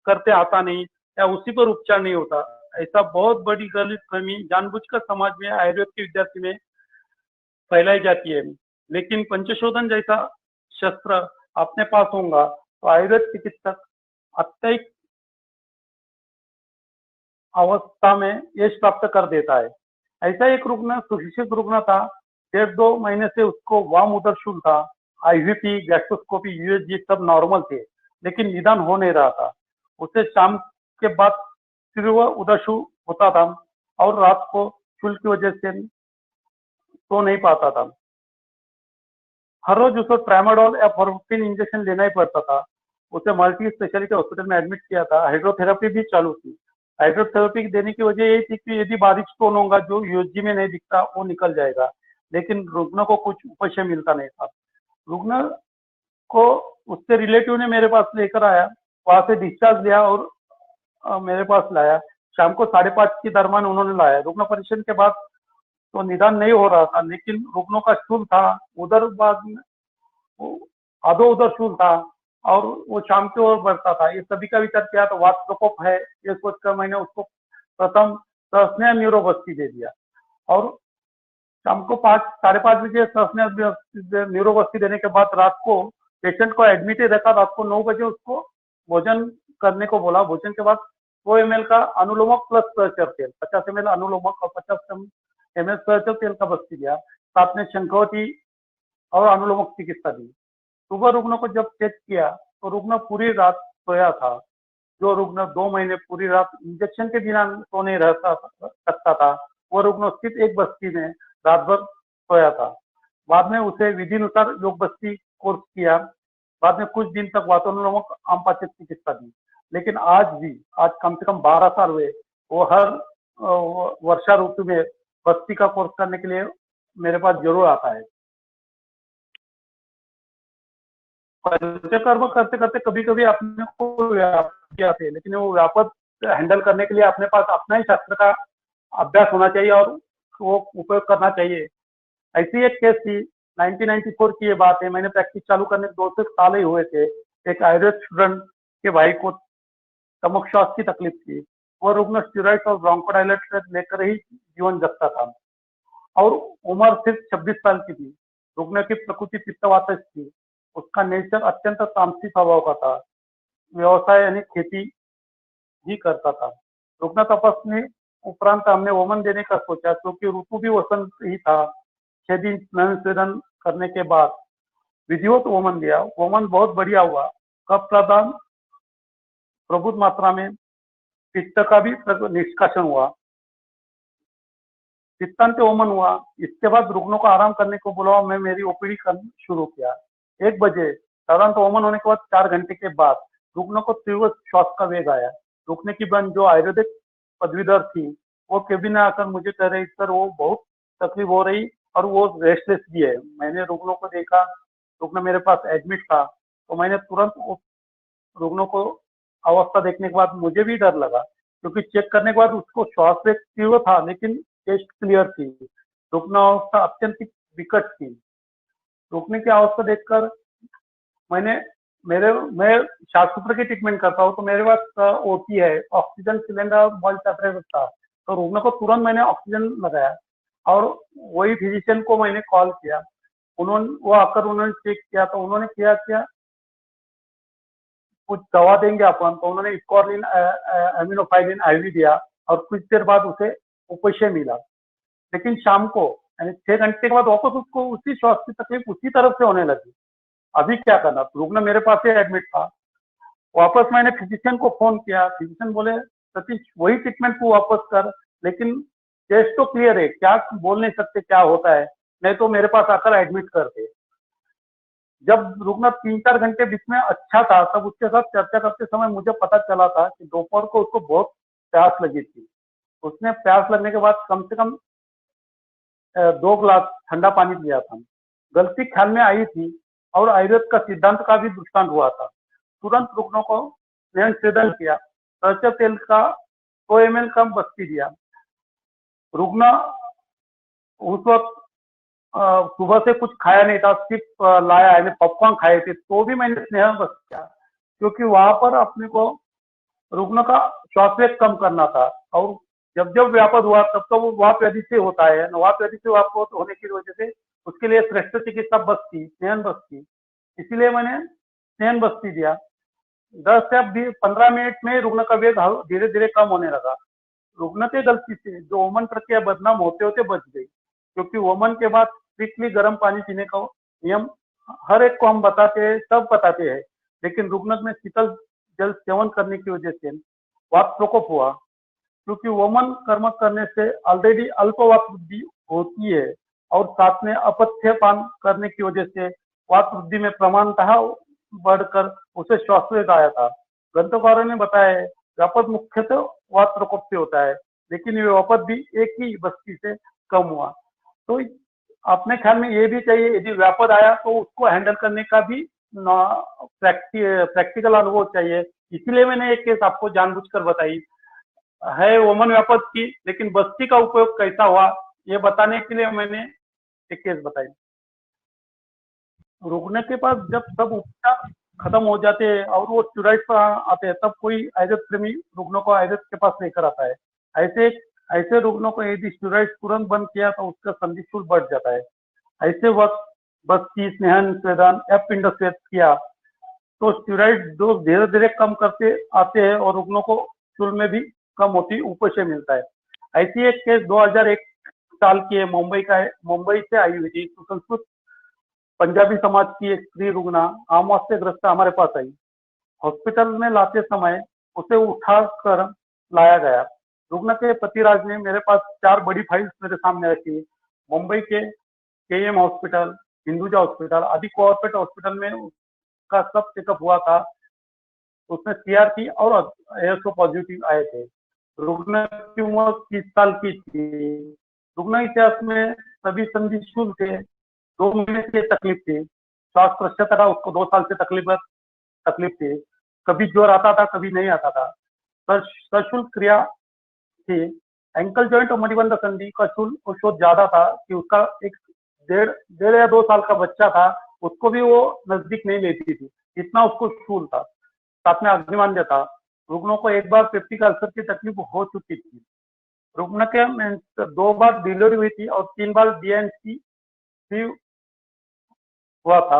करते आता नहीं, या उसी पर उपचार नहीं होता। ऐसा बहुत बड़ी गलतफहमी जानबूझकर समाज में आयुर्वेद के विद्यार्थी में फैलाई जाती है। लेकिन पंचशोधन जैसा शस्त्र अपने पास होगा तो आयुर्वेद चिकित्सक अत्यधिक अवस्था में यश प्राप्त कर देता है। ऐसा एक रुग्ण सुशिक्षित रुग्ण था, 1.5-2 महीने से उसको वाम उदरशूल था, आईवीपी, गैस्ट्रोस्कोपी, यूएसजी सब नॉर्मल थे, लेकिन निदान हो नहीं रहा था। उसे शाम के बाद तीव्र उदरशूल होता था और रात को शूल की वजह से सो नहीं पाता था। हर रोज उसको ट्रामाडोल या फॉर्मिन इंजेक्शन लेना ही पड़ता था। उसे मल्टी स्पेशलिटी हॉस्पिटल में एडमिट किया था। हाइड्रोथेरेपी भी चालू थी। हाइड्रोथेरेपी देने की वजह यही थी कि यदि बारीक स्टोन होगा जो यूएसजी में नहीं दिखता वो निकल जाएगा, लेकिन रुग्ण को कुछ उपशम मिलता नहीं था। रुग्ण को उसके रिलेटिव ने मेरे पास लेकर आया, वहां से डिस्चार्ज लिया और मेरे पास लाया। शाम को 5:30 के दरमियान उन्होंने लाया। रुग्ण परीक्षण के बाद तो निदान नहीं हो रहा था, लेकिन रुग्णों का शूल था, उधर बाद में आधो उधर शूल था और वो शाम की ओर बढ़ता था। ये सभी का विचार किया तो वात प्रकोप है, ये सोचकर मैंने उसको प्रथम सहस्नेय न्यूरोबस्ती दे दिया और शाम को 5-5:30 बजे सहस्नेय न्यूरोबस्ती देने के बाद रात को पेशेंट को एडमिट ही रखा। रात को 9 बजे उसको भोजन करने को बोला। भोजन के बाद 100 ml का अनुलोमक प्लस सहचर तेल, 50 ml अनुलोमक और 50 ml सहचर तेल का बस्ती दिया। साथ में शंखवती और अनुलोमक चिकित्सा दी। सुबह रुग्ण को जब चेक किया तो रुग्ण पूरी रात सोया था। जो रुग्ण 2 महीने पूरी रात इंजेक्शन के बिना सो नहीं रहता सकता था, वो रुग्ण स्थित एक बस्ती में रात भर सोया था। बाद में उसे विधिनुसार योग बस्ती कोर्स किया। बाद में कुछ दिन तक वातानुलोमक आमपाचित चिकित्सा दी। लेकिन आज कम से कम 12 साल हुए, वो हर वर्षा ऋतु में बस्ती का कोर्स करने के लिए मेरे पास जरूर आता है। पंचकर्म करते करते कभी कभी अपने को व्यापक आते हैं, लेकिन वो व्यापक हैंडल करने के लिए अपने पास अपना ही शास्त्र का अभ्यास होना चाहिए और वो उपयोग करना चाहिए। ऐसी एक केस थी, 1994 की ये बात है। मैंने प्रैक्टिस चालू करने के 2 साल ही हुए थे। एक आयुर्वेद स्टूडेंट के भाई को स्टमक श्वास की तकलीफ थी। वो रुग्ण स्टीरॉइड और ब्रोंकोडायलेटर लेकर ही जीवन जगता था और उम्र सिर्फ 26 साल की थी। रुग्ण की प्रकृति पित्तवातज थी। उसका नेचर अत्यंत तामसी स्वभाव का था। व्यवसाय यानी खेती ही करता था। रुग्ण तपासणी उपरांत हमने वमन देने का सोचा, क्योंकि ऋतु भी वसंत ही था। 6 दिन स्नान सेवन करने के बाद विधिवत वमन दिया। वमन बहुत बढ़िया हुआ। कफ प्रदान प्रभुत मात्रा में, पित्त का भी निष्कासन हुआ, पित्तांत वमन हुआ। इसके बाद रुग्णों को आराम करने को बोला। मैं मेरी ओपीडी करना शुरू किया। 1 बजे साधारणतः वमन होने के बाद 4 घंटे के बाद रुग्ण को तीव्र श्वास का वेग आया। रुकने की बहन जो आयुर्वेदिक पदवीधर थी, वो केबिन में आकर मुझे कह रही, सर वो बहुत तकलीफ हो रही और वो रेस्टलेस भी है। मैंने रुग्णों को देखा, रुग्ण मेरे पास एडमिट था, तो मैंने तुरंत रुग्णों को अवस्था देखने के बाद मुझे भी डर लगा, क्योंकि चेक करने के बाद उसको श्वास वेग तीव्र था, लेकिन टेस्ट क्लियर थी। रुग्ण अवस्था अत्यंत विकट थी। रुकने की अवस्था देखकर मैं शास्त्र की ट्रीटमेंट करता हूँ, तो मेरे पास ओटी है, ऑक्सीजन सिलेंडर बॉल सेपरेटर था। तो रुग्ण को तुरंत मैंने ऑक्सीजन लगाया और वही फिजिशियन को मैंने कॉल किया। वो आकर उन्होंने चेक किया, तो उन्होंने क्या कुछ दवा देंगे अपन, तो उन्होंने स्कॉर्लिन एमिनोफाइलिन आईवी दिया और कुछ देर बाद उसे उपशय मिला। लेकिन शाम को यानी 6 घंटे के बाद वापस उसको उसी श्वास की तकलीफ उसी तरफ से होने लगी। अभी क्या करना? रुग्ण मेरे पास ही एडमिट था। वापस मैंने फिजिशियन को फोन किया। फिजिशियन बोले, सतीश वही ट्रीटमेंट को वापस कर, लेकिन टेस्ट तो क्लियर है, क्या बोल नहीं सकते क्या होता है, नहीं तो मेरे पास आकर एडमिट कर दे। जब रुग्ण 3-4 घंटे बीच में अच्छा था, तब उसके साथ चर्चा करते समय मुझे पता चला था कि दोपहर को उसको बहुत प्यास लगी थी। उसने प्यास लगने के बाद कम से कम 2 गिलास ठंडा पानी पिया था। गलती ख्याल में आई थी और आयुर्वेद का सिद्धांत का भी दृष्टांत हुआ था। तुरंत रुग्णों को स्नेह सेदन किया। सरसों तेल का 100 ml का बस्ती दिया। रुग्ण उस वक्त सुबह से कुछ खाया नहीं था, सिर्फ लाया है, पॉपकॉर्न खाए थे, तो भी मैंने स्नेह बस किया, क्योंकि वहां पर अपने को रुग्ण का श्वास वेग कम करना था। और जब जब व्यापद हुआ तब तो वो वाप व्याधि से होता है। वाप व्याधि से वाप होने की वजह से उसके लिए श्रेष्ठ चिकित्सा बस्ती, स्नेहन बस्ती, इसीलिए मैंने स्नेहन बस्ती दिया। 10 या 15 मिनट में रुग्ण का वेग धीरे धीरे कम होने लगा। रुग्ण के गलती से जो वमन प्रक्रिया बदनाम होते होते बच गई, क्योंकि वमन के बाद स्ट्रिक्टली गर्म पानी पीने का नियम हर एक को हम बताते हैं, सब बताते हैं, लेकिन रुग्ण में शीतल जल सेवन करने की वजह से वात प्रकोप हुआ। क्योंकि वमन कर्म करने से ऑलरेडी अल्प वात वृद्धि होती है और साथ में अपथ्यपान करने की वजह से वात वृद्धि में प्रमाणतः बढ़कर उसे श्वासवेग आया था। ग्रंथकारों ने बताया है व्यापद मुख्यतः वात प्रकोप से होता है, लेकिन ये वापद भी एक ही बस्ती से कम हुआ। तो अपने ख्याल में ये भी चाहिए, यदि व्यापद आया तो उसको हैंडल करने का भी प्रैक्टिकल अनुभव चाहिए। इसीलिए मैंने एक केस आपको जानबूझकर बताई है वमन व्यापद की, लेकिन बस्ती का उपयोग कैसा हुआ ये बताने के लिए मैंने एक केस बताई। रुग्ण के पास जब सब उपचार खत्म हो जाते हैं और वो स्टेरॉइड पर आते हैं, तब कोई आयुर्वेद प्रेमी रुग्णों को आयुर्वेद के पास लेकर आता है। ऐसे रुग्णों को यदि स्टेरॉइड तुरंत बंद किया तो उसका संधि शूल बढ़ जाता है। ऐसे वक्त बस्ती, स्नेहन स्वेदन या पिंड स्वेद किया तो स्टेरॉइड डोज धीरे धीरे कम करते आते हैं और रुग्णों को शूल में भी कम होती उपशय मिलता है। ऐसी एक केस 2001 साल की है, मुंबई से आई हुई थी। सुसंस्कृत पंजाबी समाज की एक स्त्री रुग्णा आमवास से ग्रस्त हमारे पास आई। हॉस्पिटल में लाते समय उसे उठाकर लाया गया। रुग्ण के पतिराज ने मेरे पास 4 बड़ी फाइल्स मेरे सामने रखी। मुंबई के केएम हॉस्पिटल, हिंदुजा हॉस्पिटल आदि कोऑपरेट हॉस्पिटल में उसका सब चेकअप हुआ था। उसमें सीआरपी और एएसओ पॉजिटिव आए थे। रुग्ण की उम्र 30 साल की थी। रुग्ण इतिहास में सभी संधि शूल थे। 2 महीने से तकलीफ थी। श्वास प्रश्न था, उसको 2 साल से तकलीफ थी। कभी जोर आता था, कभी नहीं आता था। सशुल्क क्रिया थी। एंकल जॉइंट और मणिबंध संधि का शोध ज्यादा था कि उसका एक डेढ़ या 2 साल का बच्चा था, उसको भी वो नजदीक नहीं लेती थी, इतना उसको शूल था। साथ में अग्निमांद्य था। रुग्णों को एक बार पेप्टिक अल्सर की तकलीफ हो चुकी थी। रुग्ण के 2 बार डिलीवरी हुई थी और 3 बार डीएनसी भी हुआ था।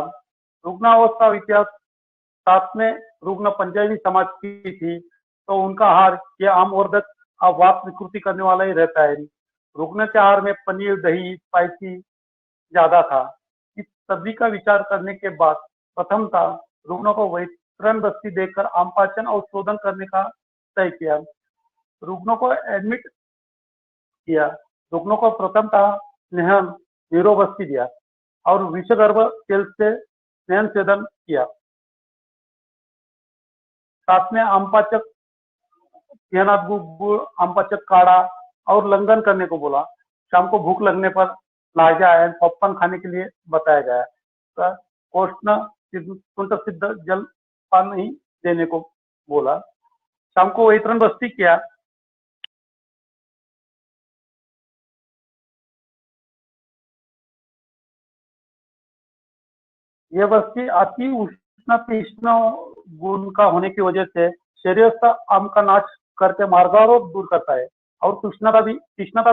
रुग्णावस्था इतिहास, साथ में रुग्ण पंजाबी समाज की थी, तो उनका आहार ये आमवर्धक वात विकृति करने वाला ही रहता है। रुग्ण के आहार में पनीर, दही, स्पाइसी ज्यादा था। इस सभी का विचार करने के बाद प्रथमतः रुग्णों को वैतरण बस्ती देकर आमपाचन और शोधन करने का तय किया। रुग्णों को एडमिट किया। रुग्णों को प्रथमतः स्नेहन न्यूरोबस्ती दिया और विषगर्भ तेल से स्नेहन सेदन किया। साथ में आमपाचक गुड़, आमपाचक काढ़ा और लंघन करने को बोला। शाम को भूख लगने पर लाजा एंड पॉपकॉर्न खाने के लिए बताया गया। कोष्ण कुंठ सिद्ध जल पान ही देने को बोला। शाम को वैतरण बस्ती किया। यह बस्ती अति उष्ण तीक्ष्ण गुण का होने की वजह से शरीरस्थ आम का नाश करके मार्गावरोध दूर करता है और तीक्ष्णता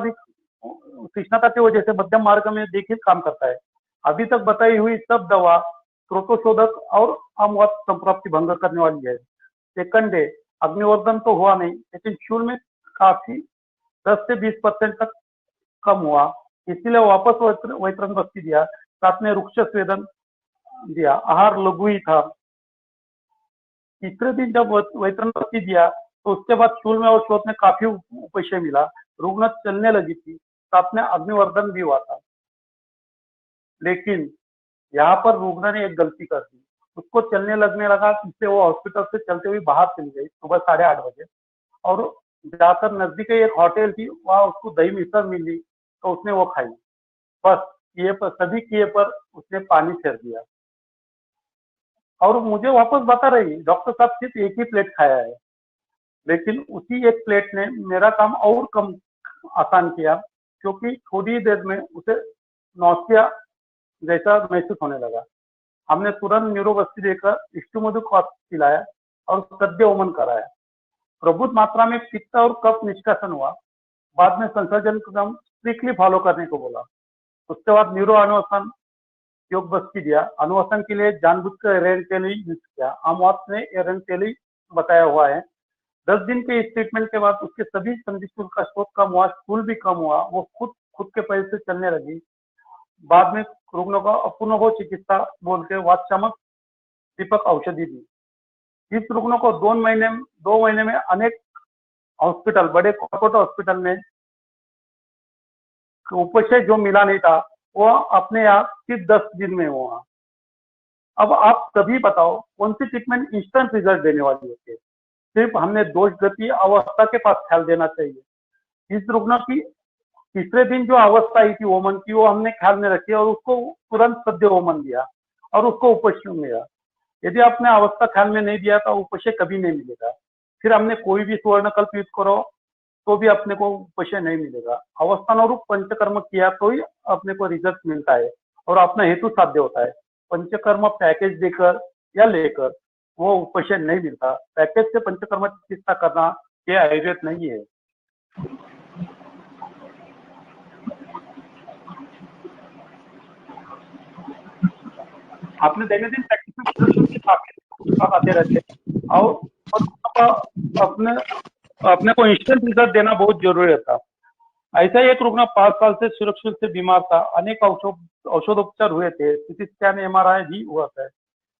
की वजह से मध्यम मार्ग में देखिए काम करता है। अभी तक बताई हुई सब दवा स्रोतोशोधक और आमवात संप्राप्ति भंग करने वाली है। सेकंड डे अग्निवर्धन तो हुआ नहीं, लेकिन शूल में काफी 10 से 20% तक कम हुआ। इसीलिए वापस वैतरण बस्ती दिया। साथ में रुक्ष स्वेदन दिया। आहार लघु ही था। तीसरे दिन जब वैतरण बस्ती दिया तो उसके बाद शूल में और शोथ में काफी उपशय मिला। रुग्ण चलने लगी थी। साथ में अग्निवर्धन भी हुआ था। लेकिन यहाँ पर रुग्ण ने एक गलती कर दी। उसको चलने लगने लगा, इससे वो हॉस्पिटल से चलते हुए बाहर चली गई सुबह 8:30 बजे और जाकर नजदीक एक होटल थी, वहां उसको दही मिसल मिली तो उसने वो खाई। बस सभी किए पर उसने पानी फेर दिया और मुझे वापस बता रही डॉक्टर साहब सिर्फ एक ही प्लेट खाया है। लेकिन उसी एक प्लेट ने मेरा काम और कम आसान किया, क्योंकि थोड़ी देर में उसे नौसिया जैसा महसूस होने लगा। हमने तुरंत न्यूरोबस्ती देकर इष्टुमधु को पिलाया और सद्य वमन कराया। प्रभुत मात्रा में पित्त और कफ निष्कासन हुआ। बाद में संसर्जन क्रम स्ट्रिक्टली फॉलो करने को बोला। उसके बाद न्यूरो अनुवसन योग बस्ती दिया। अनुवसन के लिए जानबूझकर एरेंटेली यूज किया। आमवात ने एरेंटेली बताया हुआ है। 10 दिन के इस ट्रीटमेंट के बाद उसके सभी संधिशूल का स्रोत कम हुआ, स्टूल भी कम हुआ, वो खुद के पैर से चलने लगी। बाद में रुग्ण को अपूर्णभव चिकित्सा बोल के वातशामक दीपक औषधि दी। इस रुग्ण को 2 महीने में अनेक हॉस्पिटल, बड़े कॉर्पोरेट हॉस्पिटल में उपशय जो मिला नहीं था वो अपने आप सिर्फ 10 दिन में हुआ। अब आप सभी बताओ कौन सी ट्रीटमेंट इंस्टेंट रिजल्ट देने वाली होती है? सिर्फ हमने दोष गति अवस्था के पास ख्याल देना चाहिए। इस रुग्ण की तीसरे दिन जो अवस्था आई थी वोमन की, वो हमने ख्याल में रखी और उसको तुरंत सद्य वोमन दिया और उसको उपशय मिला। यदि आपने अवस्था ख्याल में नहीं दिया तो उपशय कभी नहीं मिलेगा। फिर हमने कोई भी सुवर्णकल्प यूज करो तो भी अपने को उपशय नहीं मिलेगा। अवस्थानुरूप पंचकर्म किया तो ही अपने को रिजल्ट मिलता है और अपना हेतु साध्य होता है। पंचकर्म पैकेज देकर या लेकर वो उपशय नहीं मिलता। पैकेज से पंचकर्म चिकित्सा करना ये आयुर्वेद नहीं है। आपने दैनंदिन प्रैक्टिस में आते रहते और अपने को इंस्टेंट रिजल्ट देना बहुत जरूरी था। ऐसा एक रुग्ण 5 साल से सुरक्षित से बीमार था। अनेक औषधोपचार हुए थे, सीटी स्कैन, एमआरआई भी हुआ था,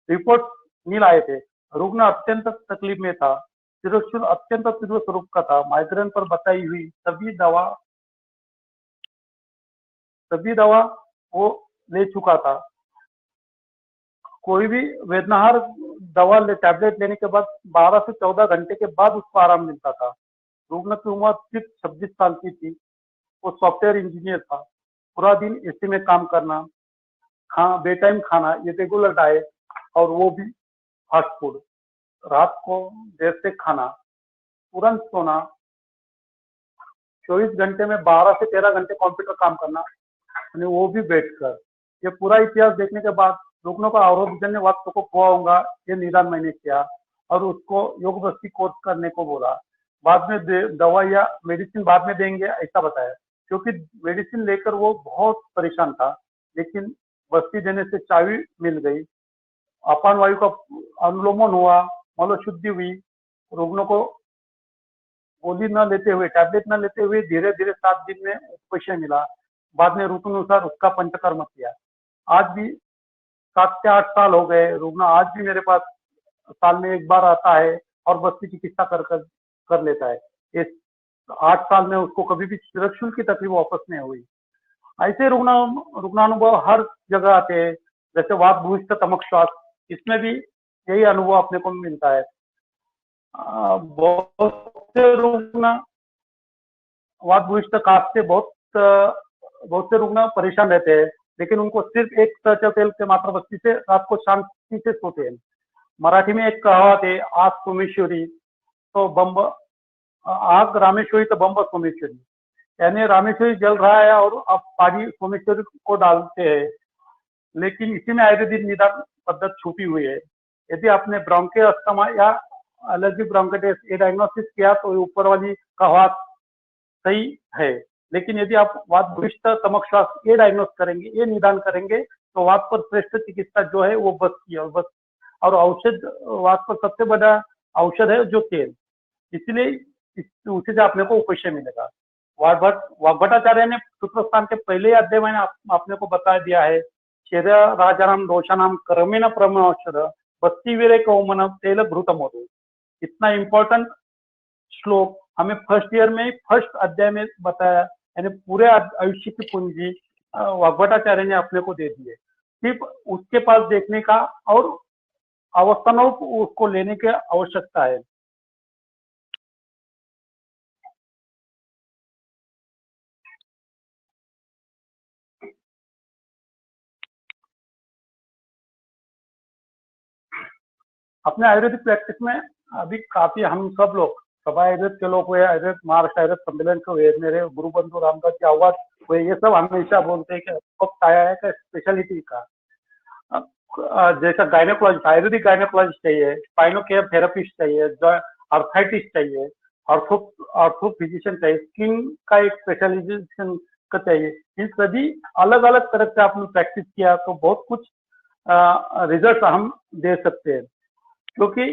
रिपोर्ट नील आए थे। रुग्ण अत्यंत तकलीफ में था। सुरक्षित अत्यंत तीव्र स्वरूप का था। माइग्रेन पर बताई हुई सभी दवा वो ले चुका था। कोई भी वेदनाहार दवा टैबलेट लेने के बाद 12 से 14 घंटे के बाद उसको आराम मिलता था। रुग्ण की उम्र सिर्फ 26 साल की थी। वो सॉफ्टवेयर इंजीनियर था। पूरा दिन एसी में काम करना, बेटाइम खाना, ये रेगुलर डाइट और वो भी फास्ट फूड, रात को देर से खाना, तुरंत सोना, 24 घंटे में 12 से 13 घंटे कंप्यूटर काम करना, वो भी बैठकर। ये पूरा इतिहास देखने के बाद रुग्णों का अवरोधजन्य वास्तव को खोआऊंगा ये निदान मैंने किया और उसको योग बस्ती कोर्स करने को बोला। बाद में दवा या मेडिसिन बाद में देंगे ऐसा बताया, क्योंकि मेडिसिन लेकर वो बहुत परेशान था। लेकिन बस्ती देने से चाबी मिल गई। अपान वायु का अनुलोमन हुआ, मलोशुद्धि हुई। रुग्णों को गोली न लेते हुए, टैबलेट न लेते हुए धीरे धीरे 7 दिन में उपशय मिला। बाद में ऋतु अनुसार उसका पंचकर्म किया। आज भी 7 से 8 साल हो गए। रुग्ण आज भी मेरे पास साल में एक बार आता है और बस्ती चिकित्सा कर लेता है। इस 8 साल में उसको कभी भी सुरक्षित की तकलीफ वापस नहीं हुई। ऐसे रुग्णानुभव हर जगह आते हैं, जैसे वात भूयिष्ठ तमक श्वास, इसमें भी यही अनुभव अपने को मिलता है। बहुत से रुग्ण वात भूयिष्ठ काफ से बहुत से रुग्ण परेशान रहते हैं, लेकिन उनको सिर्फ एक सरसों तेल के मात्र बस्ती से रात को शांति से सोते हैं। मराठी में एक कहावत है, आग सोमेश्वरी तो बम्ब, आग रामेश्वरी तो बम्ब सोमेश्वरी, यानी रामेश्वरी जल रहा है और आप पानी सोमेश्वरी को डालते हैं। लेकिन इसी में आयुर्वेदिक निदान पद्धत छुपी हुई है। यदि आपने ब्रोंकियल अस्थमा या एलर्जी ब्रोंकाइटिस ये डायग्नोसिस किया तो ऊपर वाली कहावत सही है। लेकिन यदि आप वात भूयिष्ठ तमक श्वास ये डायग्नोस करेंगे, ये निदान करेंगे, तो वात पर श्रेष्ठ चिकित्सा जो है वो बस्ती है। और औषध, वात पर सबसे बड़ा औषध है जो तेल, इसलिए उसी से अपने को उपशय मिलेगा। वाग्भटाचार्य ने सूत्रस्थान के पहले अध्याय में आपने को बता दिया है, शरीर राजानाम दोषानाम कर्मेण परमौषध बस्ती विरेक ओमन तेल घृतम होतो। इतना इम्पोर्टेंट श्लोक हमें फर्स्ट ईयर में, फर्स्ट अध्याय में बताया, यानी पूरे आयुष्य की पूंजी वाग्भटाचार्य ने अपने को दे दी है। सिर्फ उसके पास देखने का और अवस्थानुरूप उसको लेने की आवश्यकता है। अपने आयुर्वेदिक प्रैक्टिस में अभी काफी हम सब लोग, सभा आयुर्वेद के लोग हुए, आयुर्वेद महाराष्ट्र आयुर्वेद सम्मेलन के हुए, मेरे गुरु बंधु रामदास की आवाज हुए, ये सब हमेशा बोलते हैं कि वक्त आया है कि स्पेशलिटी का, जैसा गायनेकोलॉजिस्ट, आयुर्वेदिक गायनेकोलॉजिस्ट चाहिए, स्पाइनो केयर थेरेपिस्ट चाहिए, आर्थराइटिस चाहिए, ऑर्थो फिजिशियन चाहिए, स्किन का एक स्पेशलाइजेशन का चाहिए। इन सभी अलग अलग तरह से आपने प्रैक्टिस किया तो बहुत कुछ रिजल्ट हम दे सकते हैं, क्योंकि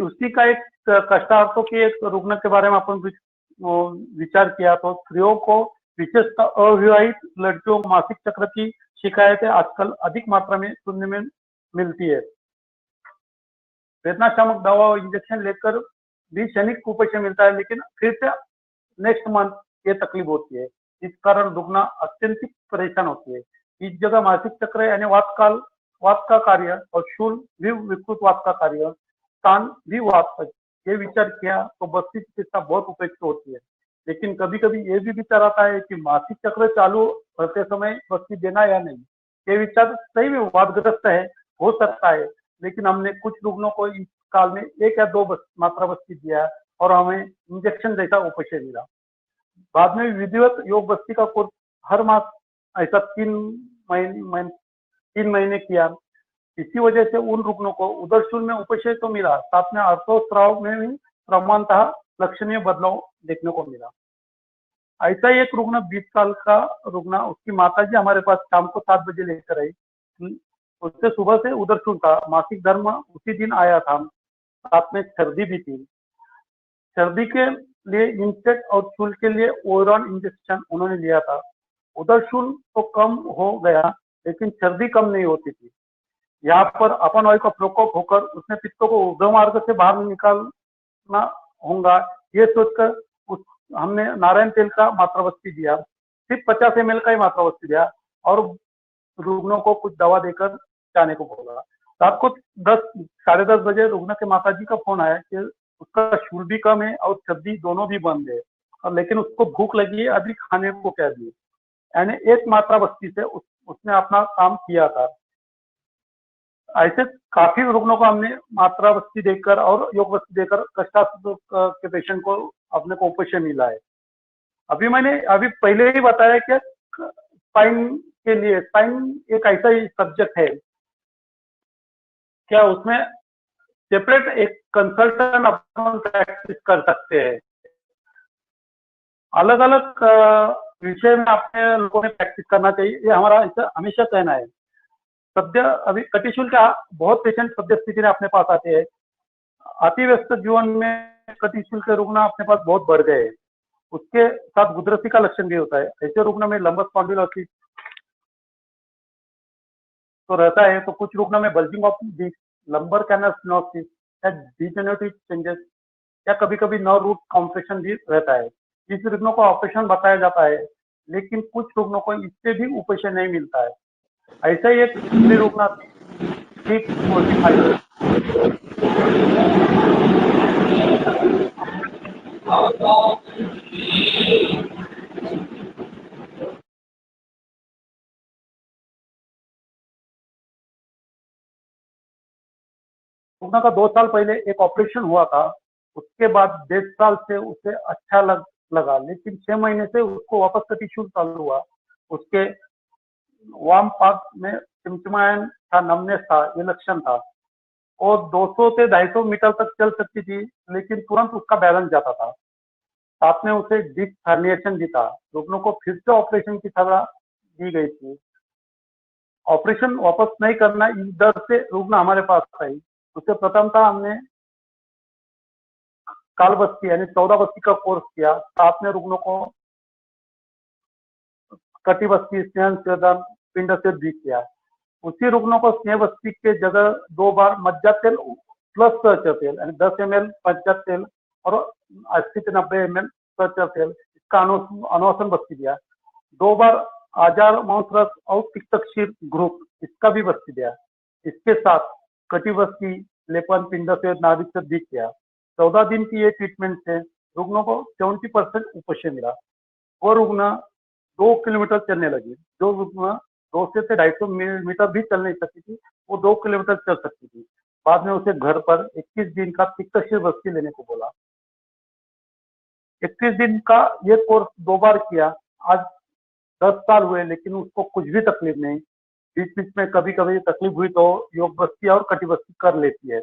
उसी का एक कष्टार्थों के एक रुग्ण के बारे में अपन विचार किया तो स्त्रियों को, विशेषतः अविवाहित लड़कियों को मासिक चक्र की शिकायतें आजकल अधिक मात्रा में सुनने में मिलती है। वेदनाशामक दवा और इंजेक्शन लेकर भी क्षणिक कुपोषण मिलता है, लेकिन फिर से नेक्स्ट मंथ ये तकलीफ होती है। इस कारण रुग्ण अत्यंत परेशान होती है। इस जगह मासिक चक्र यानी वात का कार्य और शूल भी विकृत वात का कार्य, स्थान भी वात, ये विचार किया तो बस्ती चिकित्सा बहुत उपयुक्त होती है। लेकिन कभी कभी ये भी विचार आता है कि मासिक चक्र चालू करते समय बस्ती देना या नहीं। ये विचार सही में वादग्रस्त है, हो सकता है, लेकिन हमने कुछ रुग्णों को इस काल में 1 या 2 मात्रा बस्ती दिया और हमें इंजेक्शन जैसा उपशय मिला। बाद में विधिवत योग बस्ती का कोर्स हर मास ऐसा 3 महीने किया। इसी वजह से उन रुग्णों को उदरशूल में उपशय तो मिला, साथ में अर्थोस्राव में भी प्रमाणतः लक्षणीय बदलाव देखने को मिला। ऐसा ही एक रुग्ण 20 साल का रुग्ण, उसकी माताजी हमारे पास शाम को 7 बजे लेकर आई। उससे सुबह से उदरशूल था, मासिक धर्म उसी दिन आया था, साथ में सर्दी भी थी। सर्दी के लिए इंसेट और शूल के लिए ओरॉन इंजेक्शन उन्होंने लिया था। उदरशूल तो कम हो गया, लेकिन सर्दी कम नहीं होती थी। यहाँ पर अपन वायु का प्रकोप होकर उसने पित्तों को ऊर्ध्व मार्ग से बाहर निकालना होगा, ये सोचकर हमने नारायण तेल का मात्रा बस्ती दिया, सिर्फ 50 ml का ही मात्रा बस्ती दिया और रुग्णों को कुछ दवा देकर जाने को बोला। रात को 10 साढ़े 10 बजे रुग्ण के माताजी का फोन आया कि उसका शूल भी कम है और सर्दी दोनों भी बंद है, और लेकिन उसको भूख लगी है, अभी खाने को क्या दिए। यानी 1 मात्रा बस्ती से उसने अपना काम किया था। ऐसे काफी रुग्णों को हमने मात्रा बस्ती देकर और योग बस्ती देकर कष्टार्थ के पेशेंट को अपने को उपशय मिला है। अभी पहले ही बताया कि स्पाइन के लिए, स्पाइन एक ऐसा ही सब्जेक्ट है क्या, उसमें सेपरेट एक कंसल्टेंट अपन प्रैक्टिस कर सकते हैं। अलग अलग विषय में अपने लोगों ने प्रैक्टिस करना चाहिए, ये हमारा ऐसा हमेशा कहना है। सध्या अभी कटिशूल का बहुत पेशेंट सद्य स्थिति में अपने पास आते हैं। अति व्यस्त जीवन में कटिशूल के रुग्ण अपने पास बहुत बढ़ गए। उसके साथ गुदरसी का लक्षण भी होता है। ऐसे रुग्ण में लंबस स्पॉन्डिलोसिस तो रहता है, तो कुछ रुग्ण में bulging of the lumbar canal stenosis या डिजेनरेटिव चेंजेस या कभी कभी नर्व रूट कॉम्प्रेशन भी रहता है। इस रुग्णों को ऑपरेशन बताया जाता है, लेकिन कुछ रुग्णों को इससे भी उपशय नहीं मिलता है। ऐसा ही एक स्त्री रुग्ण ठीक रुग्ण का 2 साल पहले एक ऑपरेशन हुआ था। उसके बाद 1.5 साल से उसे अच्छा लगा, लेकिन 6 महीने से उसको वापस कटिशूल चालू हुआ। उसके वार्म पार्ट में चिमचिमाहट था, नमनेस था, ये लक्षण था और 200 से 250 मीटर तक चल सकती थी, लेकिन तुरंत उसका बैलेंस जाता था। साथ में उसे डिस्क हर्निएशन भी था। रुग्ण को फिर से ऑपरेशन की सलाह दी गई थी। ऑपरेशन वापस नहीं करना, इस डर से रुग्ण हमारे पास आई। उसे प्रथमतः हमने काल बस्ती यानी 14 बस्ती का कोर्स किया। साथ में रुग्णों को कटी बस्ती, स्नेह छेदन, पिंड से भी किया। उसी रुग्णों को स्नेह बस्ती के जगह 2 बार मज्जा तेल प्लस सर्चर तेल यानी 10 ml मज्जा तेल और 80 से 90 ml सर्चर तेल, इसका अनुवासन बस्ती दिया। 2 बार आजार मांस रस और तिक्तक्षीर ग्रुप, इसका भी बस्ती दिया। इसके साथ कटी बस्ती, लेपन, पिंड से नाभिक से भी किया। 14 दिन की ये ट्रीटमेंट से रुग्णों को 70% उपशय मिला। वो रुग्ण 2 किलोमीटर चलने लगी। जो रुग्ण 200 से 250 मीटर भी चल नहीं सकती थी, वो 2 किलोमीटर चल सकती थी। बाद में उसे घर पर 21 दिन का तिक्तक्षीर बस्ती लेने को बोला। 21 दिन का ये कोर्स 2 बार किया। आज 10 साल हुए, लेकिन उसको कुछ भी तकलीफ नहीं। बीच बीच में कभी कभी तकलीफ हुई तो योग बस्ती और कटी बस्ती कर लेती है।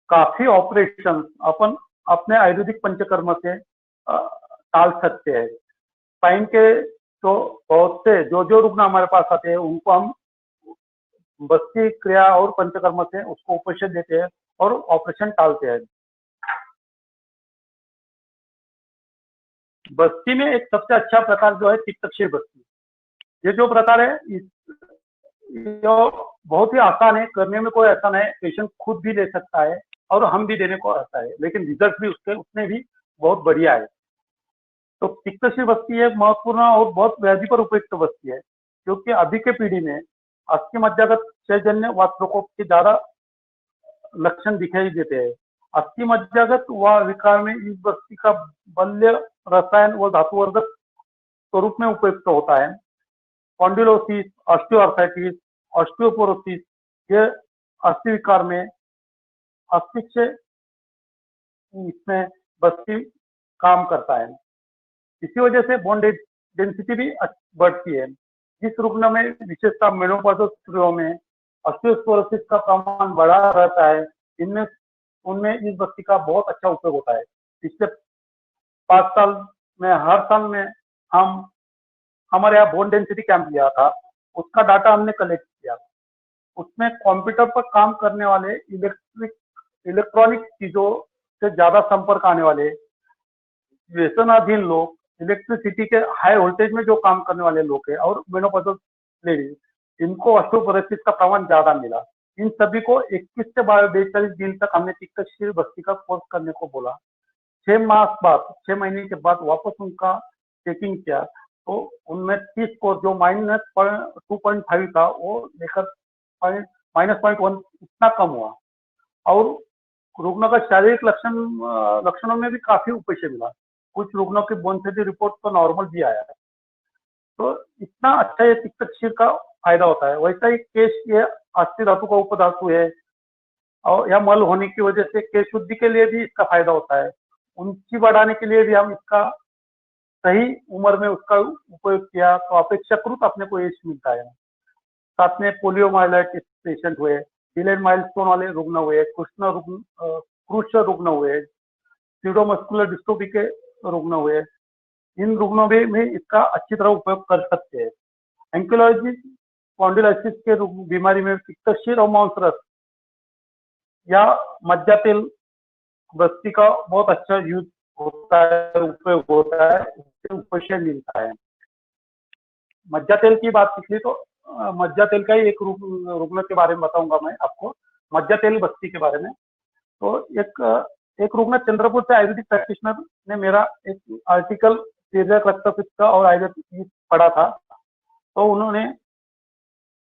काफी ऑपरेशन अपन अपने आयुर्वेदिक पंचकर्म से टाल सकते हैं। स्पाइन के तो बहुत से जो रुग्ण हमारे पास आते हैं उनको हम बस्ती क्रिया और पंचकर्म से उसको उपशम देते हैं और ऑपरेशन टालते हैं। बस्ती में एक सबसे अच्छा प्रकार जो है तिक्तक्षीर बस्ती। ये जो प्रकार है जो बहुत ही आसान है, करने में कोई आसान है, पेशेंट खुद भी ले सकता है और हम भी देने को आता है, लेकिन रिजल्ट भी उसके उतने भी बहुत बढ़िया है। तो तिक्तक्षीर बस्ती एक महत्वपूर्ण और बहुत व्याधि पर उपयुक्त बस्ती है, क्योंकि अभी के पीढ़ी में अस्थि मज्जागत क्षयजन्य व प्रकोप के ज्यादा लक्षण दिखाई देते हैं। अस्थि मज्जागत व विकार में इस बस्ती का बल्य रसायन व धातुवर्धक स्वरूप में उपयुक्त होता है। स्पॉन्डिलोसिस, ऑस्टियोआर्थराइटिस, ऑस्टियोपोरोसिस ये अस्थि विकार में अस्थिक्षय इसमें बस्ती काम करता है। इसी वजह से बोन डेंसिटी भी बढ़ती है। जिस रुग्ण में विशेषतः मेनोपॉजल स्त्रियों में ऑस्टियोपोरोसिस का प्रमाण बढ़ा रहता है, इनमें उनमें इस बस्ती का बहुत अच्छा उपयोग होता है। पिछले 5 साल में हर साल में हम हमारे यहाँ बोन डेंसिटी कैंप लिया था, उसका डाटा हमने कलेक्ट किया। उसमें कंप्यूटर पर काम करने वाले इलेक्ट्रॉनिक चीजों से ज्यादा संपर्क आने वाले व्यसनाधीन लोग, इलेक्ट्रिसिटी के हाई वोल्टेज में जो काम करने वाले लोग हैं और मेनोपॉजल लेडीज, इनको ऑस्टियोपोरोसिस का प्रमाण ज्यादा मिला। इन सभी को 21 से 42 दिन तक हमने तिक्तक्षीर बस्ती का कोर्स करने को बोला। 6 महीने के बाद वापस उनका चेकिंग किया तो उनमें 30 स्कोर जो -2.5 था वो लेकर -0.1 इतना कम हुआ और रुग्णों का शारीरिक लक्षणों में भी काफी उपशम मिला। कुछ रुग्णों की बोन डेंसिटी रिपोर्ट तो नॉर्मल भी आया है। तो इतना अच्छा ये तिक्तक्षीर का फायदा होता है। वैसा ही केश ये अस्थि धातु का उपधातु है और या मल होने की वजह से केश शुद्धि के लिए भी इसका फायदा होता है। ऊंची बढ़ाने के लिए भी हम इसका सही उम्र में उसका उपयोग किया तो अपेक्षाकृत अपने को यश मिलता है। साथ में पोलियोमाइलाइटिस पेशेंट हुए, डिलेड माइलस्टोन वाले रुग्ण हुए, कृष्ण रुग्ण हुए, सीडोमस्कुलर डिस्ट्रोफी के रुग्ण हुए, इन रुग्णों में इसका अच्छी तरह उपयोग कर सकते हैं। एंकियोलॉजी स्पॉन्डिलोसिस के बीमारी में तिक्तक्षीर और मांसरस या मज्जा तेल बस्ती का बहुत अच्छा यूज होता है, उपयोग होता है, इससे उपशम मिलता है। मज्जा तेल की बात निकली तो मज्जा तेल का ही एक रुग्ण के बारे में बताऊंगा मैं आपको, मज्जा तेल बस्ती के बारे में। तो एक रुग्ण चंद्रपुर से आयुर्वेदिक प्रैक्टिशनर ने मेरा एक आर्टिकल तीर्यक रक्तपित्त और आयुर्वेदिक पढ़ा था, तो उन्होंने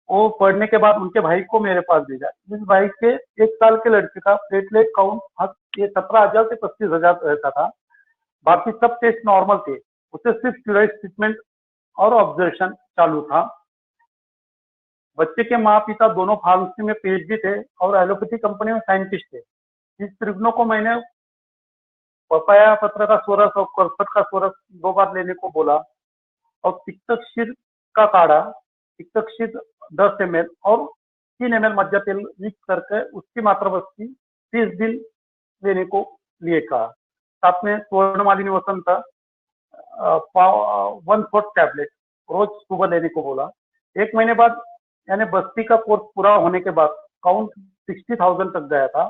वो पढ़ने के बाद उनके भाई को मेरे पास भेजा। इस भाई के 1 साल के लड़के का प्लेटलेट काउंट ये 17,000 से 35,000 रहता था, बाकी सब टेस्ट नॉर्मल थे। उसे सिर्फ स्टेरॉइड ट्रीटमेंट और ऑब्जर्वेशन चालू था। बच्चे के माँ पिता दोनों फार्मेसी में पीएचडी थे और एलोपैथी कंपनी में साइंटिस्ट थे। इस रुग्ण को मैंने पपाया पत्र का सोरस और करफट का सोरस 2 बार लेने को बोला और तिक्तक्षीर का काढ़ा, तिक्तक्षीर 10 ml और 3 ml मज्जा तेल मिक्स करके उसकी मात्रा बस्ती 30 दिन लेने को लिए कहा। साथ में स्वर्णमालिनी वसंत 1/4 टैबलेट रोज सुबह लेने को बोला। 1 महीने बाद यानी बस्ती का कोर्स पूरा होने के बाद काउंट 60,000 तक गया था।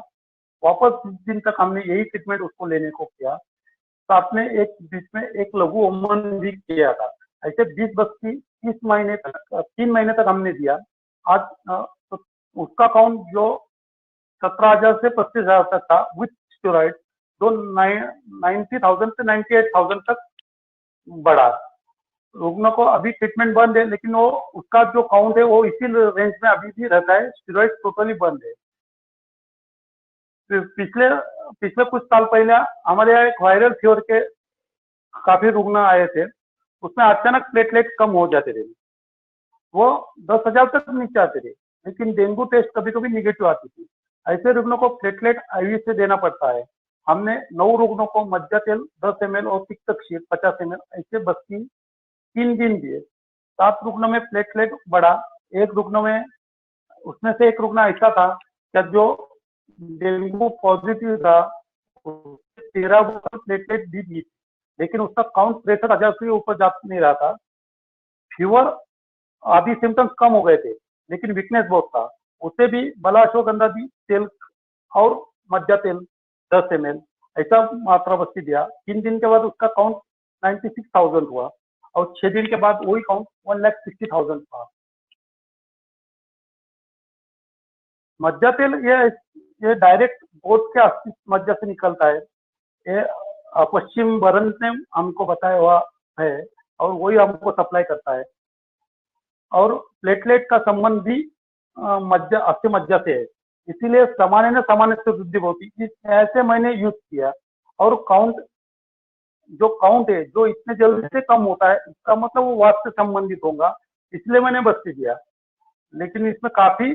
वापस 20 दिन तक हमने यही ट्रीटमेंट उसको लेने को किया। साथ में एक बीच में एक लघु होमन भी किया था। ऐसे 20 बस्ती 3 महीने तक हमने दिया। आज तो उसका काउंट जो 17,000 से 35,000 तक था विथ स्टेरॉइड, जो 90,000 से 98,000 तक बढ़ा। रुग्ण को अभी ट्रीटमेंट बंद है, लेकिन वो उसका जो काउंट है वो इसी रेंज में अभी भी रहता है। स्टेरॉइड टोटली बंद है। पिछले कुछ साल पहले हमारे यहाँ एक वायरल फीवर के काफी रुग्ण आए थे, उसमें अचानक प्लेटलेट कम हो जाते थे, वो 10,000 तक नीचे आते थे, लेकिन डेंगू टेस्ट कभी कभी निगेटिव आती थी। ऐसे रुग्णों को प्लेटलेट आईवी से देना पड़ता है। हमने 9 रुग्णों को मज्जा तेल 10 ml और तिक्तक्षीर 50 ml ऐसे बस्ती 3 दिन दिए। 7 रुग्णों में प्लेटलेट बढ़ा। एक रुग्ण में उसमें से एक रुग्ण ऐसा था कि जो डेंगू पॉजिटिव था, 13 बोतल प्लेटलेट दी थी, लेकिन उसका काउंट 63,000 से ऊपर जा नहीं रहा था। फीवर आदि सिम्टम्स कम हो गए थे, लेकिन वीकनेस बहुत था। उसे भी बला अश्वगंधा दी तेल और मज्जा तेल 10 ml ऐसा मात्रा बस्ती दिया। 3 दिन के बाद उसका काउंट 96,000 हुआ और 6 दिन के बाद वही काउंट 1,60,000 था। मज्जा तेल ये डायरेक्ट गोट के अस्थि मज्जा से निकलता है। ये पश्चिम बरन ने हमको बताया हुआ है और वही हमको सप्लाई करता है। और प्लेटलेट का संबंध भी मज्जा अस्थि मज्जा से है, इसीलिए सामान्य से वृद्धि होती है। ऐसे मैंने यूज किया और काउंट है जो इतने जल्दी से कम होता है, इसका मतलब वो वात से संबंधित होगा, इसलिए मैंने बस्ती दिया। लेकिन इसमें काफी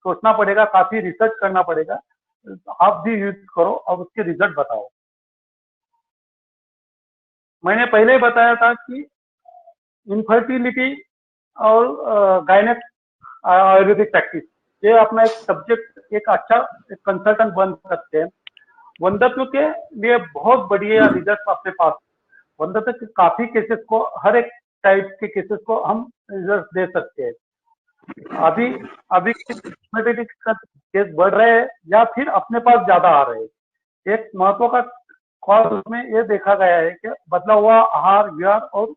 सोचना पड़ेगा, काफी रिसर्च करना पड़ेगा। आप भी यूज करो और उसके रिजल्ट बताओ। मैंने पहले ही बताया था कि इनफर्टिलिटी और गायनेक आयुर्वेदिक प्रैक्टिस, ये अपना एक सब्जेक्ट, एक अच्छा कंसल्टेंट बन सकते हैं। वंदत्व के लिए बहुत बढ़िया रिजल्ट अपने पास। वंदत्व के काफी केसेस को, हर एक टाइप के केसेस को हम रिजल्ट दे सकते हैं। अभी केस बढ़ रहे हैं या फिर अपने पास ज्यादा आ रहे हैं। एक महत्व का कॉज में ये देखा गया है कि बदला हुआ आहार विहार और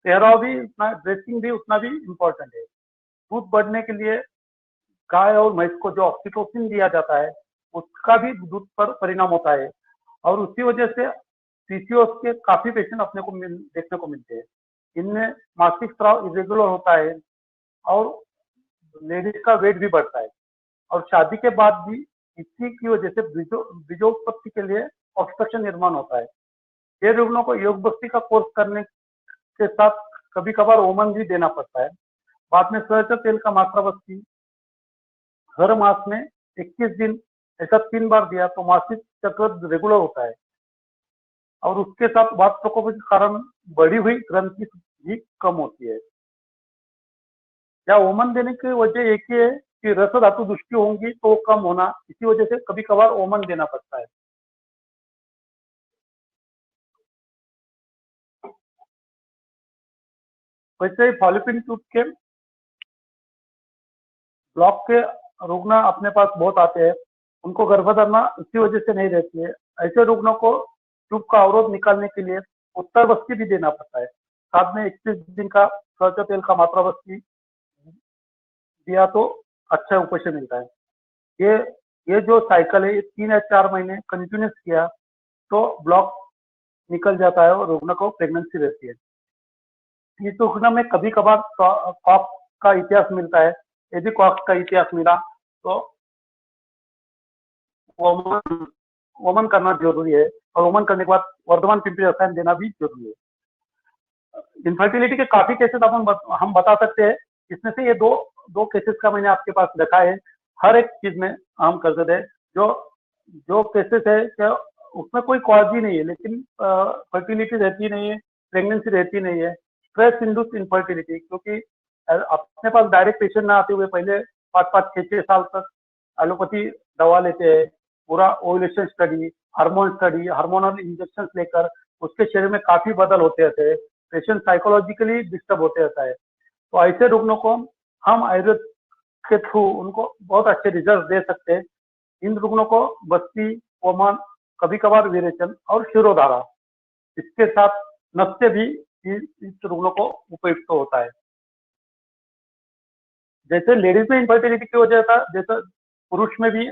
पहराव भी उतना, ड्रेसिंग भी उतना भी इम्पोर्टेंट है। दूध बढ़ने के लिए गाय और भैंस को जो ऑक्सीटोसिन दिया जाता है, उसका भी दूध पर परिणाम होता है और उसी वजह से पीसीओएस के काफी पेशेंट अपने को देखने को मिलते हैं। इनमें मासिक स्राव इरेगुलर होता है और लेडीज का वेट भी बढ़ता है और शादी के बाद भी इसी की वजह से बीजोत्पत्ति के लिए ऑब्स्ट्रक्शन निर्माण होता है। ये रुग्णों को योग बस्ती का कोर्स करने के साथ कभी कभार ओमन भी देना पड़ता है। बाद में सरसों तेल का मात्रा बस्ती हर मास में 21 दिन ऐसा 3 बार दिया तो मासिक चक्र रेगुलर होता है और उसके साथ वात प्रकोप के कारण बढ़ी हुई ग्रंथि भी कम होती है। या ओमन देने की वजह एक ही है कि रस धातु दुष्टि होंगी तो कम होना, इसी वजह से कभी कभार ओमन देना पड़ता है। वैसे ही फॉलिपिन ट्यूब के ब्लॉक के रुग्ण अपने पास बहुत आते हैं, उनको गर्भधारणा इसी वजह से नहीं रहती है। ऐसे रुग्णों को ट्यूब का अवरोध निकालने के लिए उत्तर बस्ती भी देना पड़ता है। साथ में 21 दिन का सरसों तेल का मात्रा बस्ती दिया तो अच्छा उपशम मिलता है। ये जो साइकिल है, 3 या 4 महीने कंटिन्यूस किया तो ब्लॉक निकल जाता है और रुग्ण को प्रेगनेंसी रहती है। इस रुग्ण में कभी कभार कॉफ का इतिहास मिलता है। यदि कॉफ का इतिहास मिला तो वमन करना जरूरी है और वमन करने के बाद वर्धमान पिंपली रसायन देना भी जरूरी है। इनफर्टिलिटी के काफी केसेस हम बता सकते हैं, इसमें से ये दो केसेस का मैंने आपके पास रखा है। हर एक चीज में हम कर सकते हैं। जो केसेस है क्या उसमें कोई कॉज ही नहीं है, लेकिन फर्टिलिटी रहती नहीं है, प्रेगनेंसी रहती नहीं है, स्ट्रेस इंड्यूस इनफर्टिलिटी। क्योंकि अपने पास डायरेक्ट पेशेंट ना आते हुए पहले 5-5, 6-6 साल तक एलोपैथी दवा लेते हैं, पूरा ओव्यूलेशन स्टडी, हार्मोनल इंजेक्शन लेकर उसके शरीर में काफी बदल होते रहते हैं। पेशेंट साइकोलॉजिकली डिस्टर्ब होते रहता है। तो ऐसे रुग्णों को हम आयुर्वेद के थ्रू उनको बहुत अच्छे रिजल्ट दे सकते हैं। इन रुग्णों को बस्ती, वमन, कभी कभार विरेचन और शिरोधारा, इसके साथ नस्य भी इस रुग्णों को उपयुक्त होता है। जैसे लेडीज में इनफर्टिलिटी की वजह था, जैसे पुरुष में भी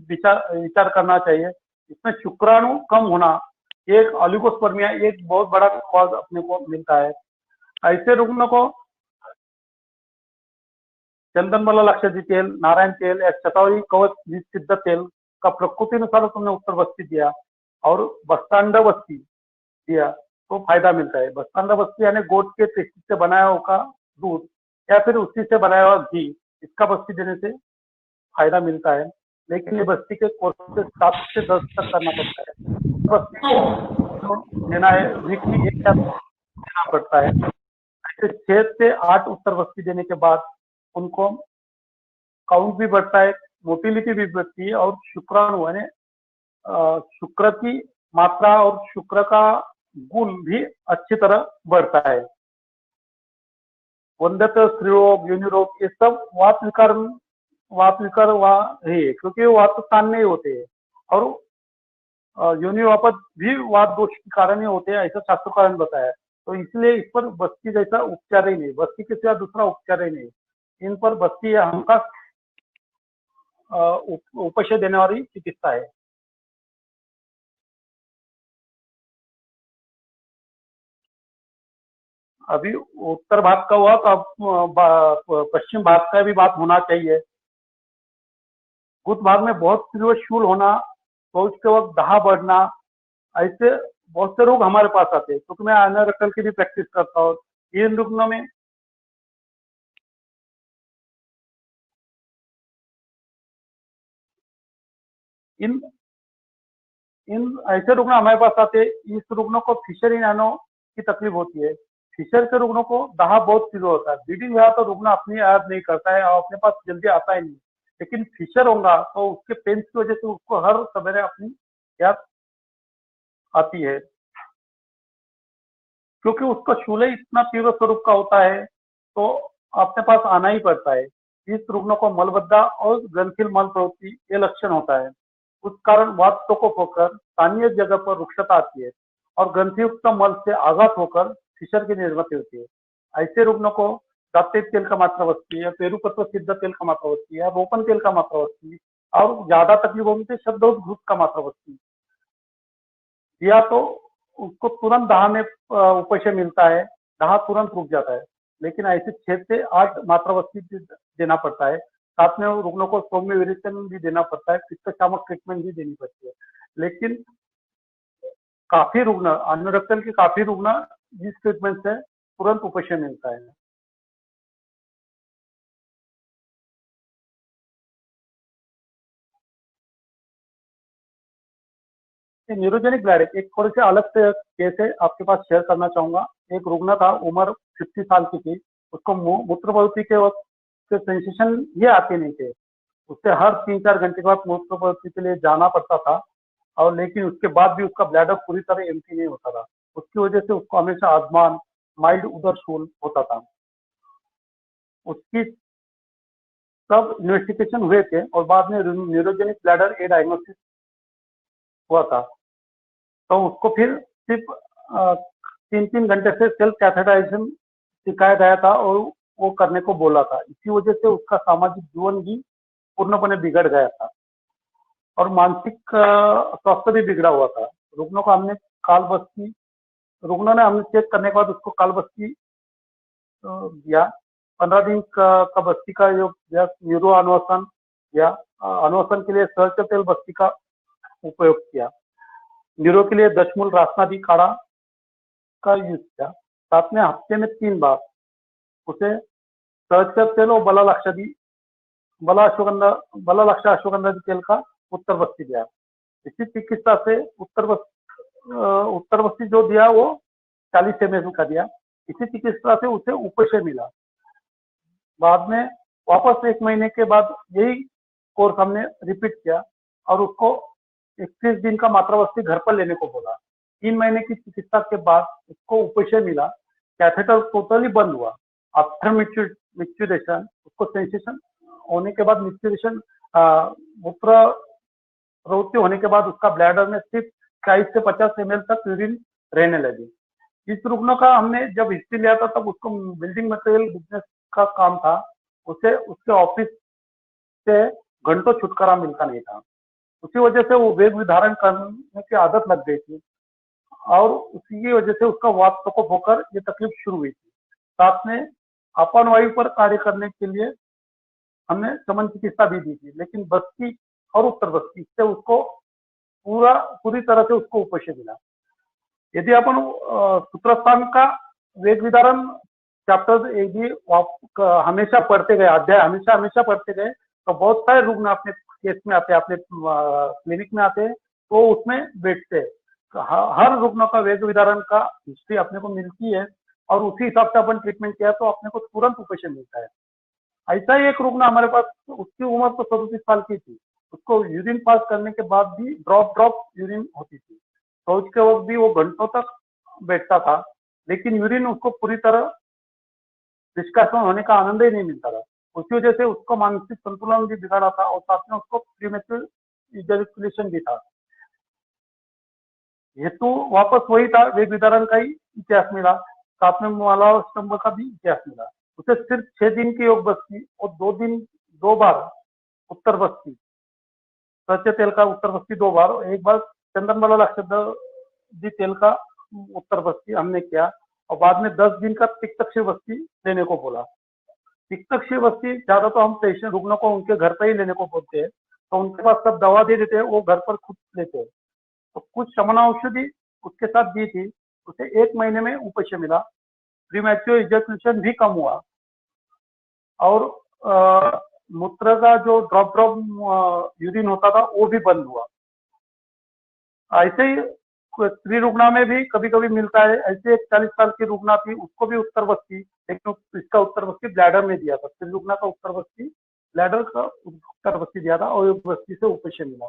विचार करना चाहिए। इसमें शुक्राणु कम होना, एक ऑलिगोस्पर्मिया एक बहुत बड़ा कॉज अपने को मिलता है। ऐसे रुग्णों को चंदनबला लक्षदी तेल, नारायण तेल या शतावरी कवच सिद्ध तेल का प्रकृति अनुसार तुमने उत्तर बस्ती दिया और बस्तांड बस्ती दिया तो फायदा मिलता है। बस्तांड बस्ती यानी गोट के पेस्टिस से बनाया हुआ दूध या फिर उसी से बनाया हुआ घी, इसका बस्ती देने से फायदा मिलता है। लेकिन ये बस्ती के कोर्स से 7 से 10 तक करना पड़ता है। बस्ती को देना है, वीकली 1 देना पड़ता है। ऐसे 6 से 8 उत्तर बस्ती देने के बाद उनको काउंट भी बढ़ता है, मोटिलिटी भी बढ़ती है और शुक्राणु यानी शुक्र की मात्रा और शुक्र का गुण भी अच्छी तरह बढ़ता है। वंदत स्त्रीरोग, योनिरोग, ये सब वात विकार है, क्योंकि वात स्थान में ही होते हैं और योनिवापद भी वात दोष के कारण ही होते हैं, ऐसा शास्त्रों ने बताया। तो इसलिए इस पर बस्ती जैसा उपचार ही नहीं, बस्ती के सिवा दूसरा उपचार ही नहीं। इन पर बस्ती हमका उपशय देने वाली चिकित्सा है। अभी उत्तर भाग का हुआ तो अब पश्चिम भाग का भी बात होना चाहिए। गुद भाग में बहुत तीव्र शूल होना, शौच के वक्त दाह बढ़ना, ऐसे बहुत से रोग हमारे पास आते हैं, क्योंकि मैं एनोरेक्टल की भी प्रैक्टिस करता हूँ। इन रुग्णों में इन ऐसे रुग्ण हमारे पास आते हैं। इस रुग्णों को फिशर इन एनो की तकलीफ होती है। फिशर के रुग्णों को दाह बहुत तीव्र होता है। ब्लीडिंग हुआ तो रुग्ण अपनी याद नहीं करता है और अपने पास जल्दी आता ही नहीं, लेकिन फिशर होगा तो उसके पेन की वजह से उसको हर सवेरे अपनी याद आती है, क्योंकि उसका शूल इतना तीव्र स्वरूप का होता है, तो अपने पास आना ही पड़ता है। इस रुग्ण को मलबद्धा और ग्रंथिल मल प्रवृत्ति ये लक्षण होता है। उस कारण वात प्रकोप होकर स्थानीय जगह पर रुक्षता आती है और ग्रंथियुक्त मल से आघात होकर फिशर की निर्मित होती है। ऐसे रुग्णों को दाते तेल का मात्रा बस्ती है, पेरुपत्र सिद्ध तेल का मात्रा बस्ती है, रोपन तेल का मात्रा बस्ती है, और ज्यादा तकलीफ होगी तो शब्द घृत का मात्रा बस्ती दिया तो उसको तुरंत दाह में उपशय मिलता है, दाह तुरंत रुक जाता है। लेकिन ऐसे 6 से 8 मात्रा बस्ती देना पड़ता है। साथ में रुग्णों को सौम्य विरेचन भी देना पड़ता है, पित्त शामक ट्रीटमेंट भी देनी पड़ती है। लेकिन काफी रुग्ण, एनोरेक्टल के काफी रुग्ण जिस ट्रीटमेंट से तुरंत उपशय मिलता है। न्यूरोजेनिक ब्लैडर एक थोड़े से अलग से केस है, आपके पास शेयर करना चाहूंगा। एक रुग्ण था, उम्र 50 साल की थी। उसको मूत्र प्रवृत्ति के वक्त के सेंसेशन ये आते नहीं थे। उससे हर 3-4 घंटे के बाद मूत्र प्रवृत्ति के लिए जाना पड़ता था, और लेकिन उसके बाद भी उसका ब्लैडर पूरी तरह एम्प्टी नहीं होता था। उसकी वजह से उसको हमेशा आसमान, माइल्ड उदर शूल होता था। उसकी सब इन्वेस्टिगेशन हुए थे और बाद में न्यूरोजेनिक ब्लैडर ए डायग्नोसिस हुआ था। तो उसको फिर सिर्फ 3-3 घंटे से सेल्फ कैथेटराइजेशन सिखाया गया था और वो करने को बोला था। इसी वजह से उसका सामाजिक जीवन भी पूर्णपणे बिगड़ गया था और मानसिक स्वास्थ्य भी बिगड़ा हुआ था। रुग्णों को हमने कालबस्ती, रुग्णों ने हमने चेक करने के बाद उसको कालबस्ती दिया। 15 दिन का बस्ती का जो न्यूरो अनुवसन या अनुवसन के लिए सरसों तेल बस्ती का उपयोग किया। न्यूरो के लिए दशमूल रासनादी काढ़ा का यूज किया। साथ में हफ्ते में 3 बार उसे सरसों तेल और बला अश्वगंधा तेल का उत्तर बस्ती दिया। इसी चिकित्सा से उत्तर बस्ती जो दिया वो 40 ml का दिया। इसी चिकित्सा से उसे उपशय मिला। बाद में वापस 1 महीने के बाद यही कोर्स हमने रिपीट किया और उसको 31 दिन का मात्रा बस्ती घर पर लेने को बोला। 3 महीने की चिकित्सा के बाद उसको उपशय मिला। कैथेटर टोटली बंद हुआ। आफ्टर मिक्चुरेशन उसको सेंसेशन होने के बाद, मिक्चुरेशन मूत्र प्रवृत्ति होने के बाद उसका ब्लैडर में सिर्फ 40 से 50 ml तक यूरिन रहने लगी। इस रुग्ण का हमने जब हिस्ट्री लिया था तब उसको बिल्डिंग मटेरियल बिजनेस का काम था। उसे उसके ऑफिस से घंटों छुटकारा मिलता नहीं था। उसी वजह से वो वेग विधारण करने की आदत लग गई थी और उसी की वजह से उसका वात प्रकोप होकर ये तकलीफ शुरू हुई थी। साथ में अपान वायु पर कार्य करने के लिए हमने शमन चिकित्सा भी दी थी, लेकिन बस्ती और उत्तर बस्ती से उसको पूरी तरह से उसको उपशय मिला। यदि अपन सूत्रस्थान का वेग विधारण चैप्टर यदि हमेशा पढ़ते गए, अध्याय हमेशा पढ़ते गए, तो बहुत सारे रुग्ण अपने केस में आते हैं, अपने क्लिनिक में आते हैं, तो उसमें बैठते हैं। हर रुग्ण का वेग विधारण का हिस्ट्री अपने को मिलती है और उसी हिसाब से अपन ट्रीटमेंट किया तो अपने को तुरंत उपशय मिलता है। ऐसा ही एक रुग्ण हमारे पास, उसकी उम्र तो 37 साल की थी, उसको यूरिन पास करने के बाद भी ड्रॉप यूरिन होती थी। तो उसके वक्त भी वो घंटों तक बैठता था, लेकिन यूरिन उसको पूरी तरह निष्कासन होने का आनंद ही नहीं मिलता था। उसी वजह से उसको मानसिक संतुलन भी बिगाड़ा था और साथ में उसको प्रीमेच्योर इजैकुलेशन भी था। हेतु वापस वही था, वेग विदारण का ही इतिहास मिला, साथ में मालाव स्तंभ का भी इतिहास मिला। उसे सिर्फ 6 दिन की योग बस्ती और 2 बार उत्तर बस्ती, सच्चे तेल का उत्तर बस्ती 2 बार, एक बार चंदन लक्षद्रजी तेल का उत्तर बस्ती हमने किया, और बाद में 10 दिन का तिक्तक्षीर बस्ती लेने को बोला। तिक्तक्षीर बस्ती ज्यादा तो हम पेशेंट रुग्णों को उनके घर पर ही लेने को बोलते हैं, तो उनके पास सब दवा दे देते हैं, वो घर पर खुद लेते हैं। तो कुछ शमन औषधि उसके साथ दी थी, उसे 1 महीने में उपशम मिला, प्रीमैच्योर इजैकुलेशन भी कम हुआ, और मूत्र का जो ड्रॉप यूरिन होता था वो भी बंद हुआ। ऐसे ही स्त्री रुग्णा में भी कभी कभी मिलता है। ऐसे एक 40 साल की रुग्णा थी, उसको भी उत्तर बस्ती, लेकिन इसका उत्तर बस्ती ब्लैडर में दिया था। स्त्री रुग्णा का उत्तर बस्ती, ब्लैडर का उत्तर बस्ती दिया था और बस्ती से उपशम मिला।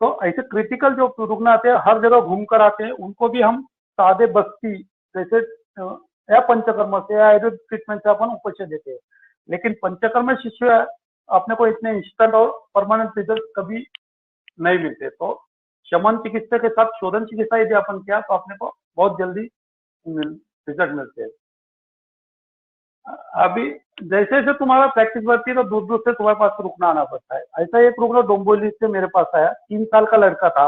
तो ऐसे क्रिटिकल जो रुग्ण आते हैं, हर जगह घूमकर आते हैं, उनको भी हम सादे बस्ती जैसे या पंचकर्म से या आयुर्वेद ट्रीटमेंट से अपन उपचार देते हैं। लेकिन पंचकर्म शिष्य अपने को इतने इंस्टेंट और परमानेंट रिजल्ट कभी नहीं मिलते। तो शमन चिकित्सा के साथ शोधन चिकित्सा यदि अपन किया तो अपने को बहुत जल्दी रिजल्ट मिलते हैं। अभी जैसे जैसे तुम्हारा प्रैक्टिस बढ़ती है तो दूर दूर से तुम्हारे पास रुकना आना पड़ता है। ऐसा एक रुग्ण डोंबिवली से मेरे पास आया, 3 साल का लड़का था,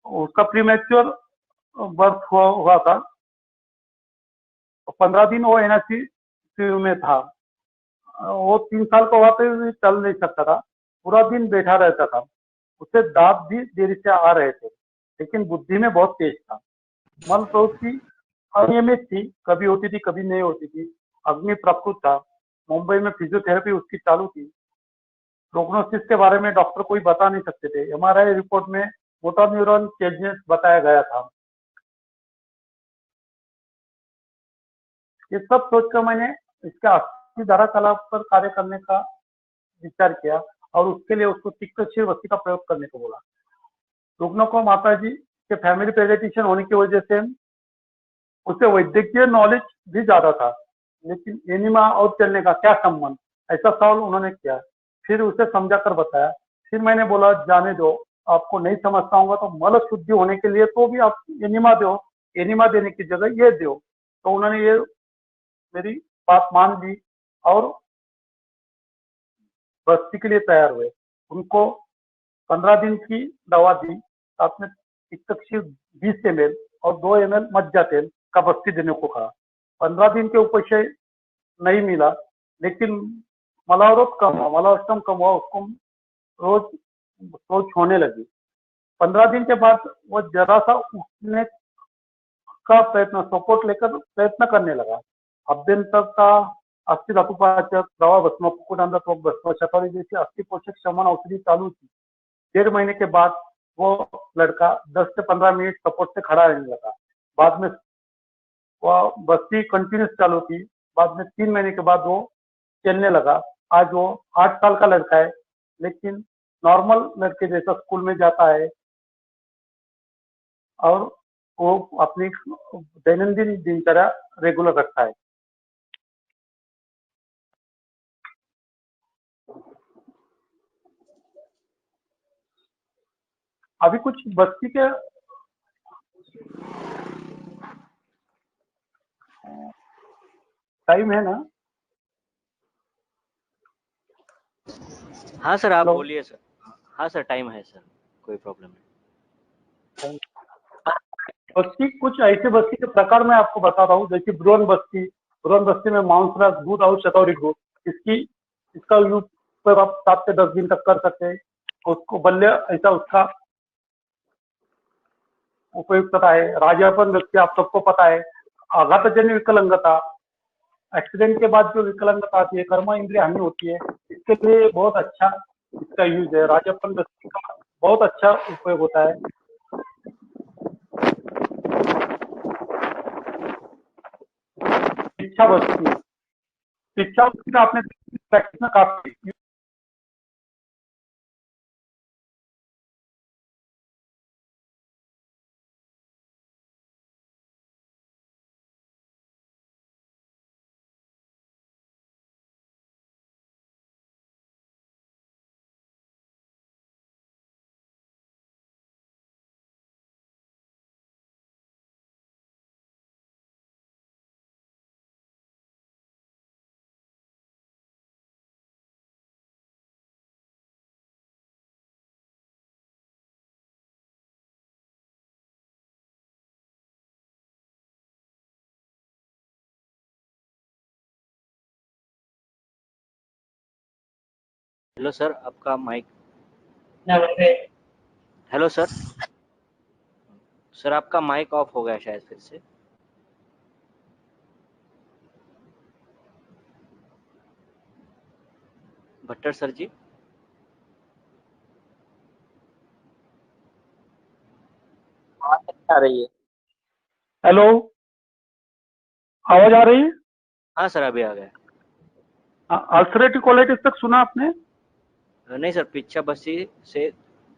उसका प्रीमैच्योर बर्थ हुआ था, 15 दिन वो एनआईसीयू में था। वो 3 साल का हुआ तो चल नहीं सकता था, पूरा दिन बैठा रहता था, उससे दांत भी देरी से आ रहे थे, लेकिन बुद्धि में बहुत तेज था। मन प्रवृत्ति अनियमित थी, कभी होती थी कभी नहीं होती थी। अग्नि प्रकृत था, मुंबई में फिजियोथेरेपी उसकी चालू थी। प्रोग्नोसिस के बारे में डॉक्टर कोई बता नहीं सकते थे। एमआरआई रिपोर्ट में मोटर न्यूरॉन चेंजेस बताया गया था। ये सब सोचकर मैंने इसका अस्थि धारा कला पर कार्य करने का विचार किया और उसके लिए उसको तिक्तक्षीर बस्ती का प्रयोग करने को बोला। रुग्णों को माता जी के फैमिली पेडियाट्रिशियन होने की वजह से उसे वैद्यकीय नॉलेज भी ज्यादा था, लेकिन एनिमा और चलने का क्या संबंध, ऐसा सवाल उन्होंने किया। फिर उसे समझाकर बताया। फिर मैंने बोला जाने दो, आपको नहीं समझता होगा तो मल शुद्धि होने के लिए तो भी आप एनिमा दो, एनिमा देने की जगह ये दो। तो उन्होंने ये मेरी बात मान ली और बस्ती के लिए तैयार हुए। उनको 15 दिन की दवा दी, साथ में तिक्तक्षीर 20 ml और 2 ml मज्जा तेल का बस्ती देने को कहा। 15 दिन के उपशय नहीं मिला, लेकिन मलावरोध कम हुआ, मलावस्तम कम हुआ, उसको रोज सोच होने लगी। 15 दिन के बाद वो जरा सा उठने का प्रयत्न, सपोर्ट लेकर प्रयत्न करने लगा। अभ्यंतर का अस्थि धातुपाचक, दवा भस्म, कुकुटांधा त्वक भस्म, शतावरी जैसी अस्थि पोषक शमन औषधि चालू थी। 1.5 महीने के बाद वो लड़का 10 से 15 मिनट सपोर्ट से खड़ा रहने लगा। बाद में वो बस्ती कंटिन्यूस चालू थी। बाद में 3 महीने के बाद वो चलने लगा। आज वो 8 साल का लड़का है, लेकिन नॉर्मल लड़के जैसा स्कूल में जाता है और वो अपनी दैनंदिन दिनचर्या रेगुलर रखता है। अभी कुछ बस्ती के टाइम है ना? हाँ सर, आप हेलो। बोलिए सर। हाँ सर, टाइम है सर, कोई प्रॉब्लम नहीं। बस्ती कुछ ऐसे बस्ती के प्रकार मैं आपको बता रहा हूँ, जैसे ब्रोन बस्ती। ब्रोन बस्ती में मांस रस, दूध और शतौरी दूध, इसका यूज पर आप 7 से 10 दिन तक कर सकते हैं। उसको बल्य ऐसा उसका उपयुक्तता है। राजापन व्यक्ति आप सबको पता है, आघातजन्य विकलांगता, एक्सीडेंट के बाद जो विकलांगता आती है, कर्म इंद्रिय हानि होती है, इसके लिए बहुत अच्छा इसका यूज है। राजापन व्यक्ति का बहुत अच्छा उपयोग होता है। इच्छा बस्ती का आपने प्रैक्टिस में काफी हेलो सर, आपका माइक। Hello sir. सर आपका माइक ऑफ हो गया शायद फिर से। भट्टर सर जी। आ रही है। हेलो, आवाज आ रही है? हाँ सर, अभी आ गया। अल्सरेटिव कोलाइटिस तक सुना आपने? नहीं सर, पिच्छा बस्ती से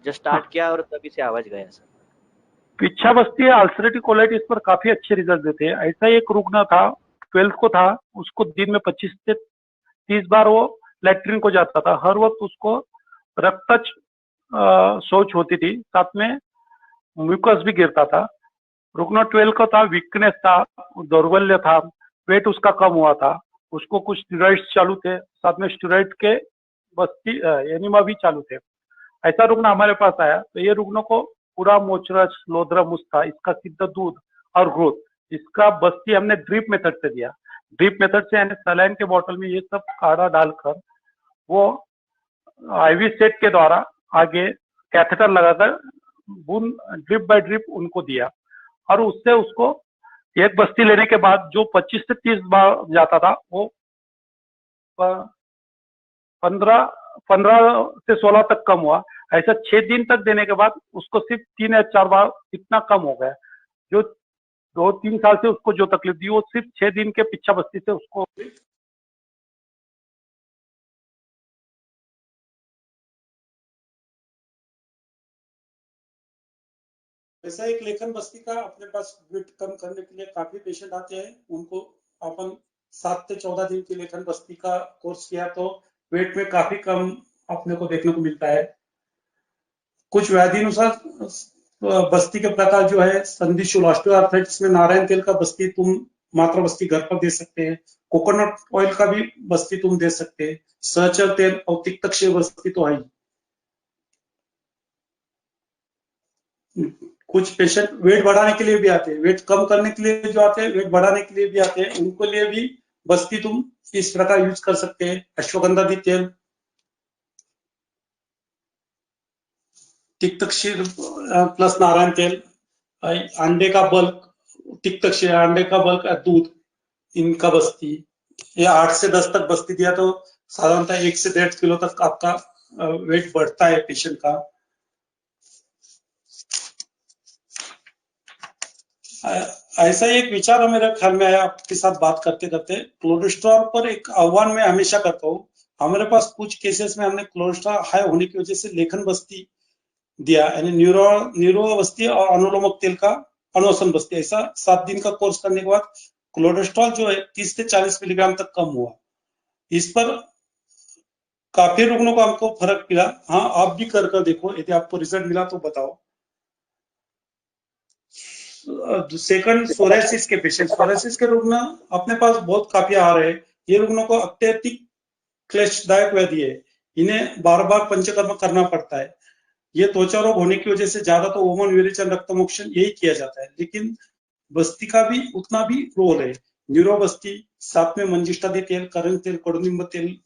जस्ट स्टार्ट किया और तभी से आवाज गया सर। पिच्छा बस्ती अल्सरेटिव कोलाइटिस पर काफी अच्छे रिजल्ट देते हैं। ऐसा ही एक रुग्ण था, 12th को था, उसको दिन में 25 से 30 बार वो लेटरिन को जाता था। हर वक्त उसको रक्तच शौच होती थी, साथ में म्यूकस भी गिरता था। रुग्ण 12 का था, वीकनेस था, दौर्बल्य था, वेट उसका कम हुआ था, उसको कुछ स्टेरॉइड्स चालू थे, साथ में स्टेरॉइड के बस्ती एनिमा भी चालू थे। ऐसा रुग्ण हमारे पास आया तो ये रुग्ण को पूरा मोचरस, लोद्रमुस था, इसका सिद्ध दूध और ग्रोथ, इसका बस्ती हमने ड्रिप मेथड से दिया। ड्रिप मेथड से यानी सलाइन के बोतल में ये सब काढ़ा डालकर वो आईवी सेट के द्वारा आगे कैथेटर लगाकर बूंद ड्रिप बाय ड्रिप उनको दिया, और उससे उसको एक बस्ती लेने के बाद जो 25 से 30 बार जाता था वो 15 से 16 तक कम हुआ। ऐसा 6 दिन तक देने के बाद उसको सिर्फ 3 या 4 बार इतना कम हो गया। जो 2-3 साल से उसको जो तकलीफ दी वो सिर्फ 6 दिन के पिच्छा बस्ती से उसको। ऐसा एक लेखन बस्ती का अपने पास वेट कम करने के लिए काफी पेशेंट आते हैं। उनको अपन 7 से 14 दिन की लेखन बस्ती का कोर्स किया तो वेट में काफी कम अपने को देखने को मिलता है। कुछ व्याधि अनुसार बस्ती के प्रकार जो है, संधिशूल ऑस्टियोआर्थराइटिस में नारायण तेल का बस्ती तुम मात्रा बस्ती घर पर दे सकते हैं। कोकोनट ऑयल का भी बस्ती तुम दे सकते हैं। सहचर तेल और तिक्तक्षय बस्ती तो है ही। कुछ पेशेंट वेट बढ़ाने के लिए भी आते हैं, वेट कम करने के लिए जो आते हैं, वेट बढ़ाने के लिए भी आते हैं, उनको लिए भी बस्ती तुम इस प्रकार यूज कर सकते हैं। अश्वगंधा तेल, तिक्तक्षीर प्लस नारायण तेल, अंडे का बल्क, तिक्तक्षीर अंडे का बल्क, दूध, इनका बस्ती, ये 8 से 10 तक बस्ती दिया तो साधारणतः 1 से 1.5 किलो तक आपका वेट बढ़ता है पेशेंट का। ऐसा एक विचार मेरे ख्याल में आया आपके साथ बात करते करते। कोलेस्ट्रॉल पर एक आह्वान मैं हमेशा करता हूँ। हमारे पास कुछ केसेस में हमने कोलेस्ट्रॉल हाई होने की वजह से लेखन बस्ती दिया, यानी न्यूरो बस्ती और अनुलोमक तेल का अनुलोम बस्ती। ऐसा 7 दिन का कोर्स करने के बाद कोलेस्ट्रॉल जो है 30 से 40 मिलीग्राम तक कम हुआ। इस पर काफी रुग्णों को हमको फर्क मिला। हाँ, आप भी कर देखो, यदि आपको रिजल्ट मिला तो बताओ। सेकंड, सोरेसिस के पेशेंट, सोरेसिस के रुग्ण अपने पास बहुत काफी आ रहे हैं। ये रुग्णों को अत्यधिक क्लेशदायक व्याधि है, इन्हें बार बार पंचकर्म करना पड़ता है। ये त्वचा रोग होने की वजह से ज्यादा तो ओमन विरेचन रक्तमोक्षण यही किया जाता है, लेकिन बस्ती का भी उतना भी रोल है। न्यूरो बस्ती, साथ में मंजिष्ठादि तेल, करण तेल, कडुनिंब तेल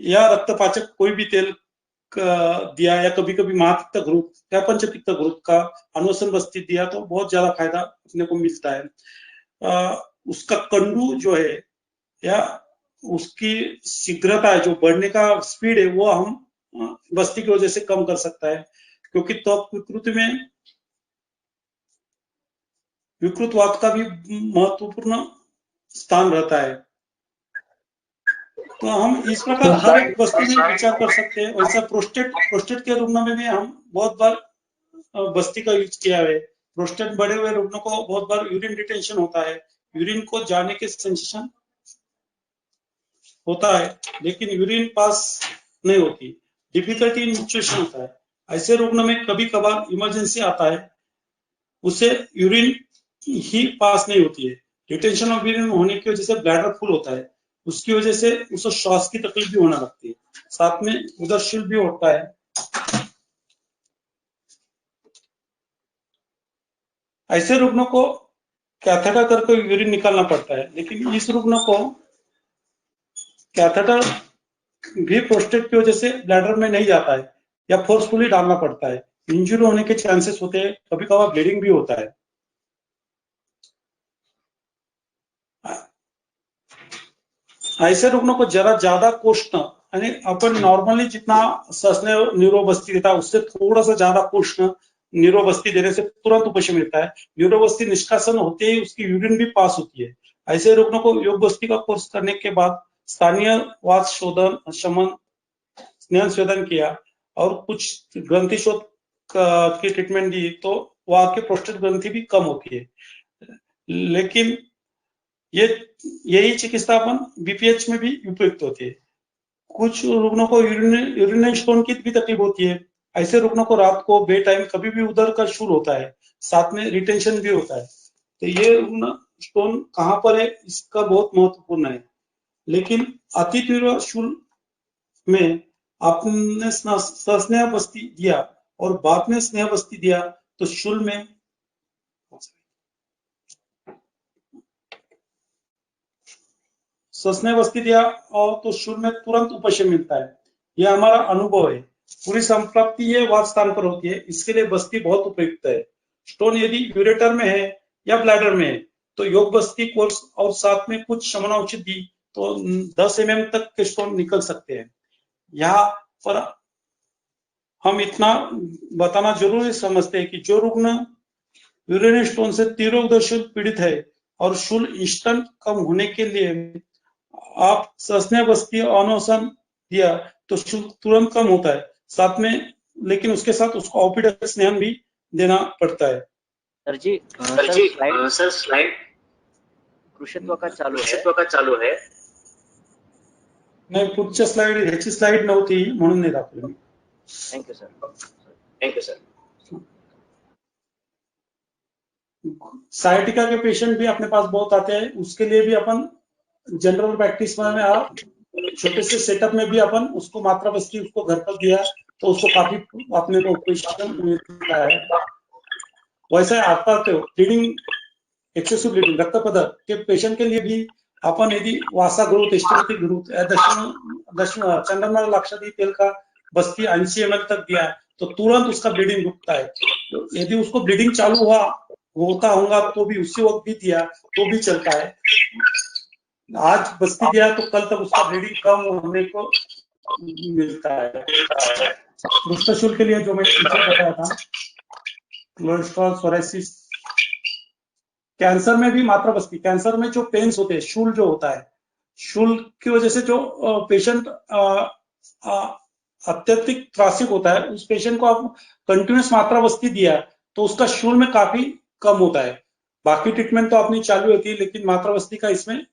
या रक्तपाचक कोई भी तेल दिया, या कभी कभी महातिक्त ग्रुप या पंचतिक्त ग्रुप का अनुसरण बस्ती दिया तो बहुत ज्यादा फायदा अपने को मिलता है। उसका कंडू जो है या उसकी शीघ्रता है, जो बढ़ने का स्पीड है, वो हम बस्ती की वजह से कम कर सकता है। क्योंकि त्वक विकृति में विकृतवात का भी महत्वपूर्ण स्थान रहता है। तो हम इस प्रकार हर एक वस्तु में विचार कर सकते हैं। वैसा प्रोस्टेट के रुग्ण में भी हम बहुत बार बस्ती का यूज किया है। प्रोस्टेट बढ़े हुए रुग्णों को बहुत बार यूरिन रिटेंशन होता है, यूरिन को जाने के सेंसेशन होता है, लेकिन यूरिन पास नहीं होती, डिफिकल्टी इन मिक्चुएशन होता है। ऐसे रुग्ण में कभी कभार इमरजेंसी आता है, उसे यूरिन ही पास नहीं होती है। रिटेंशन ऑफ यूरिन होने की वजह से ब्लैडर फुल होता है, उसकी वजह से उसे श्वास की तकलीफ भी होने लगती है, साथ में उदरशील भी होता है। ऐसे रुग्णों को कैथेटर करके यूरिन निकालना पड़ता है, लेकिन इस रुग्णों को कैथेटर भी प्रोस्टेट की वजह से ब्लैडर में नहीं जाता है या फोर्सफुली डालना पड़ता है। इंजरी होने के चांसेस होते हैं, कभी कभार ब्लीडिंग भी होता है। ऐसे रुग्णों को जरा ज्यादा कोष्ण, यानी अपन नॉर्मली जितना ससने न्यूरोबस्ती देता है उससे थोड़ा सा ज्यादा कोष्ण न्यूरोबस्ती देने से तुरंत उपशम मिलता है। न्यूरोबस्ती निष्कासन होते ही उसकी यूरिन भी पास होती है। ऐसे रुग्णों को योग बस्ती का कोर्स करने के बाद स्थानीय वात शोधन, शमन, स्नेहन शोधन किया और कुछ ग्रंथि शोध की ट्रीटमेंट दी, तो वहां की प्रोस्टेट ग्रंथि भी कम होती है। लेकिन यही चिकित्सा अपन बीपीएच में भी उपयुक्त होती है। कुछ रुग्णों को यूरिनरी स्टोन की भी तकलीफ होती है। ऐसे रुग्णों को रात को बे टाइम कभी भी उधर का शूल होता है, साथ में रिटेंशन भी होता है। तो ये रुग्ण स्टोन कहाँ पर है, इसका बहुत महत्वपूर्ण है। लेकिन अति तीव्र शूल में आपने सस्नेह बस्ती दिया और बाद में स्नेह बस्ती दिया तो शूल में सस्नेह बस्ती दिया और तो शूल में तुरंत उपशम मिलता है। यह हमारा अनुभव है। पूरी संप्राप्ति ये वात स्थान पर होती है, इसके लिए बस्ती बहुत उपयुक्त है। स्टोन यदि यूरेटर में है या ब्लैडर में है तो योग बस्ती कोर्स और साथ में कुछ शमन औषधि दी तो 10 mm तक के स्टोन निकल सकते हैं। यहाँ पर हम इतना बताना जरूरी समझते हैं कि जो रुग्ण यूरिनरी स्टोन से तीव्र उदरशूल पीड़ित है और शूल इंस्टेंट कम होने के लिए आप सस्नेह बस्ती अनुसन दिया तो शूल तुरंत कम होता है, साथ में लेकिन उसके साथ उसको ऑपिडल स्नेहन भी देना पड़ता है। सर जी स्लाइड कृषित्व का चालू है। नाही, पुढच्या स्लाइड ह्याची स्लाइड नव्हती म्हणून नाही दाखवली मी। Thank you sir. साइटिका के पेशेंट भी अपने पास बहुत आते हैं, उसके लिए भी अपन जनरल प्रैक्टिस में आप छोटे से सेटअप में भी अपन उसको मात्रा बस्ती उसको घर पर दिया तो उसको काफी अपने को उपशम मिलता है। वैसे आता ब्लीडिंग, एक्सेसिव ब्लीडिंग, रक्तपदर के पेशेंट के लिए भी अपन यदि वासा ग्रोथ, एस्टिमेटिक ग्रोथ चंदन लाक्षादी तेल का बस्ती 80 ml तक दिया तो तुरंत उसका ब्लीडिंग रुकता है। तो यदि उसको ब्लीडिंग चालू होता होगा तो भी उसी वक्त भी दिया तो भी चलता है। आज बस्ती दिया तो कल तक उसका ब्लीडिंग कम होने को मिलता है। पृष्ठशूल के लिए जो मैं पीछे बताया था, कोलेस्ट्रॉल, सोराइसिस, कैंसर में भी मात्रा बस्ती, कैंसर में जो पेन्स होते हैं, शूल जो होता है, शूल की वजह से जो पेशेंट अत्यधिक त्रासिक होता है, उस पेशेंट को आप कंटिन्यूस मात्रा बस्ती दिया तो उसका शूल में काफी कम होता है। बाकी ट्रीटमेंट तो अपनी चालू होती है, लेकिन मात्रा बस्ती का इसमें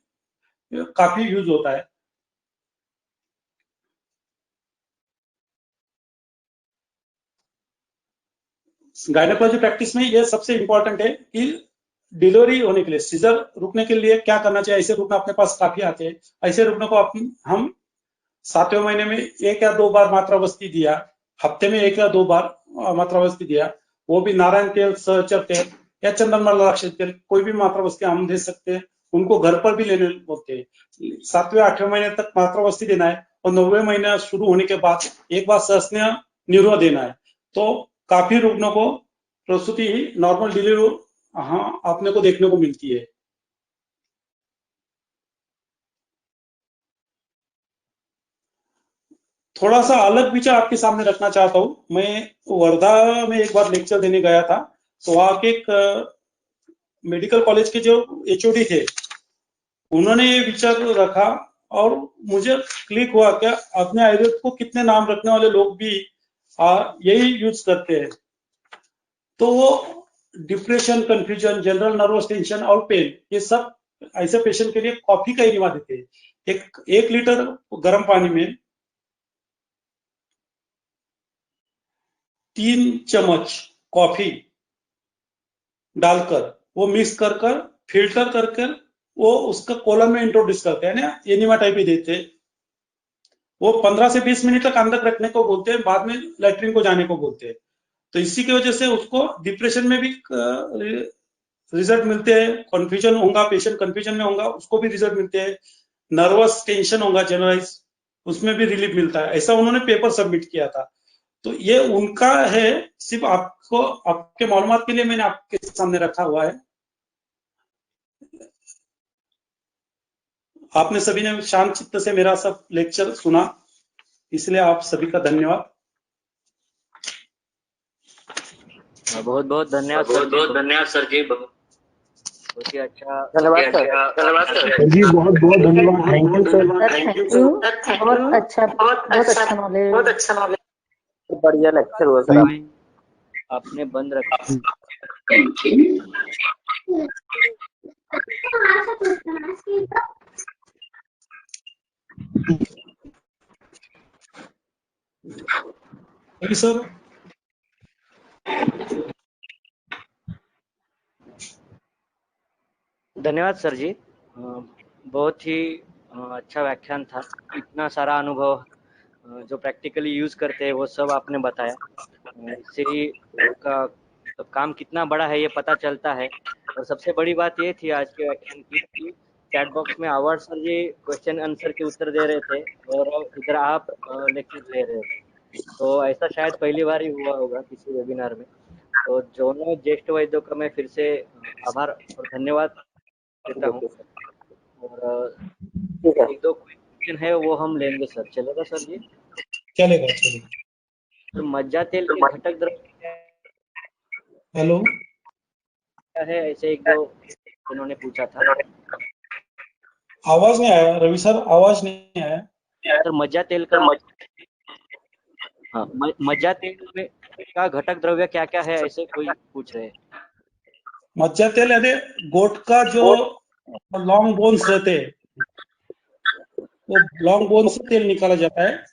काफी यूज होता है। गायनेकोलॉजी प्रैक्टिस में यह सबसे इंपॉर्टेंट है कि डिलीवरी होने के लिए, सीजर रुकने के लिए क्या करना चाहिए। ऐसे रुग्ण अपने पास काफी आते हैं। ऐसे रुग्णों को हम 7वें महीने में 1 या 2 बार मात्रा बस्ती दिया, हफ्ते में 1 या 2 बार मात्रा बस्ती दिया, वो भी नारायण तेल, सहचर तेल या चंदन तेल, कोई भी मात्रा बस्ती हम दे सकते हैं। उनको घर पर भी लेने बोलते हैं। 7वें 8वें महीने तक मात्रा बस्ती देना है और 9वें महीना शुरू होने के बाद एक बार सस्नेह न्यूरो देना है। तो काफी रुग्णों को प्रसूति ही नॉर्मल डिलीवरी अपने को देखने को मिलती है। थोड़ा सा अलग विचार आपके सामने रखना चाहता हूं। मैं वर्धा में एक बार लेक्चर देने गया था, तो वहां के एक मेडिकल कॉलेज के जो एचओडी थे, उन्होंने ये विचार रखा और मुझे क्लिक हुआ क्या अपने आयुर्वेद को कितने नाम रखने वाले लोग भी यही यूज करते हैं। तो वो depression, confusion, general nervous tension और पेन, ये सब ऐसे पेशेंट के लिए कॉफी का एनिमा देते हैं। एक लीटर गर्म पानी में 3 चम्मच कॉफी डालकर वो मिक्स कर फिल्टर करके वो उसका कोलम में इंट्रोड्यूस करते हैं ना, एनिमा टाइप ही देते हैं। वो 15 से 20 मिनट तक अंदर रखने को बोलते हैं, बाद में लैट्रिन को जाने को बोलते हैं। तो इसी की वजह से उसको डिप्रेशन में भी रिजल्ट मिलते हैं, कंफ्यूजन होगा, पेशेंट कंफ्यूजन में होगा, उसको भी रिजल्ट मिलते हैं, नर्वस टेंशन होगा जनरलाइज, उसमें भी रिलीफ मिलता है। ऐसा उन्होंने पेपर सबमिट किया था। तो ये उनका है, सिर्फ आपको आपके मालूमात के लिए मैंने आपके सामने रखा हुआ है। आपने सभी ने शांत चित्त से मेरा सब लेक्चर सुना, इसलिए आप सभी का धन्यवाद। बहुत बहुत धन्यवाद सर जी, बहुत ही अच्छा, धन्यवाद सर। सर जी बहुत बहुत धन्यवाद, thank you sir. Thank you, बहुत अच्छा नॉलेज, बढ़िया लेक्चर हुआ सर। आपने बंद रखा। सर धन्यवाद सर जी, बहुत ही अच्छा व्याख्यान था। इतना सारा अनुभव जो प्रैक्टिकली यूज करते हैं वो सब आपने बताया। इससे ही आपका काम कितना बड़ा है ये पता चलता है। और सबसे बड़ी बात ये थी आज के व्याख्यान की कि चैट बॉक्स में आवाज सर जी क्वेश्चन आंसर के उत्तर दे रहे थे और इधर आप लेक्चर ले रहे थे। तो ऐसा शायद पहली बार ही हुआ होगा किसी वेबिनार में। तो दोनों ज्येष्ठ वैद्यों का मैं फिर से आभार और धन्यवाद देता हूँ। और एक दो क्वेश्चन है वो हम लेंगे सर, चलेगा सर जी? चलेगा। तो मज्जा तेल के घटक द्रव्य हेलो, क्या है, ऐसे एक दो इन्होंने पूछा था। आवाज नहीं आया रवि सर, आवाज नहीं आया सर मज्जा तेल का, हाँ मज्जा तेल में का घटक द्रव्य क्या क्या है, ऐसे कोई पूछ रहे हैं। मज्जा तेल यानी गोट का जो लॉन्ग बोन्स रहते हैं, वो लॉन्ग बोन्स से तेल निकाला जाता है।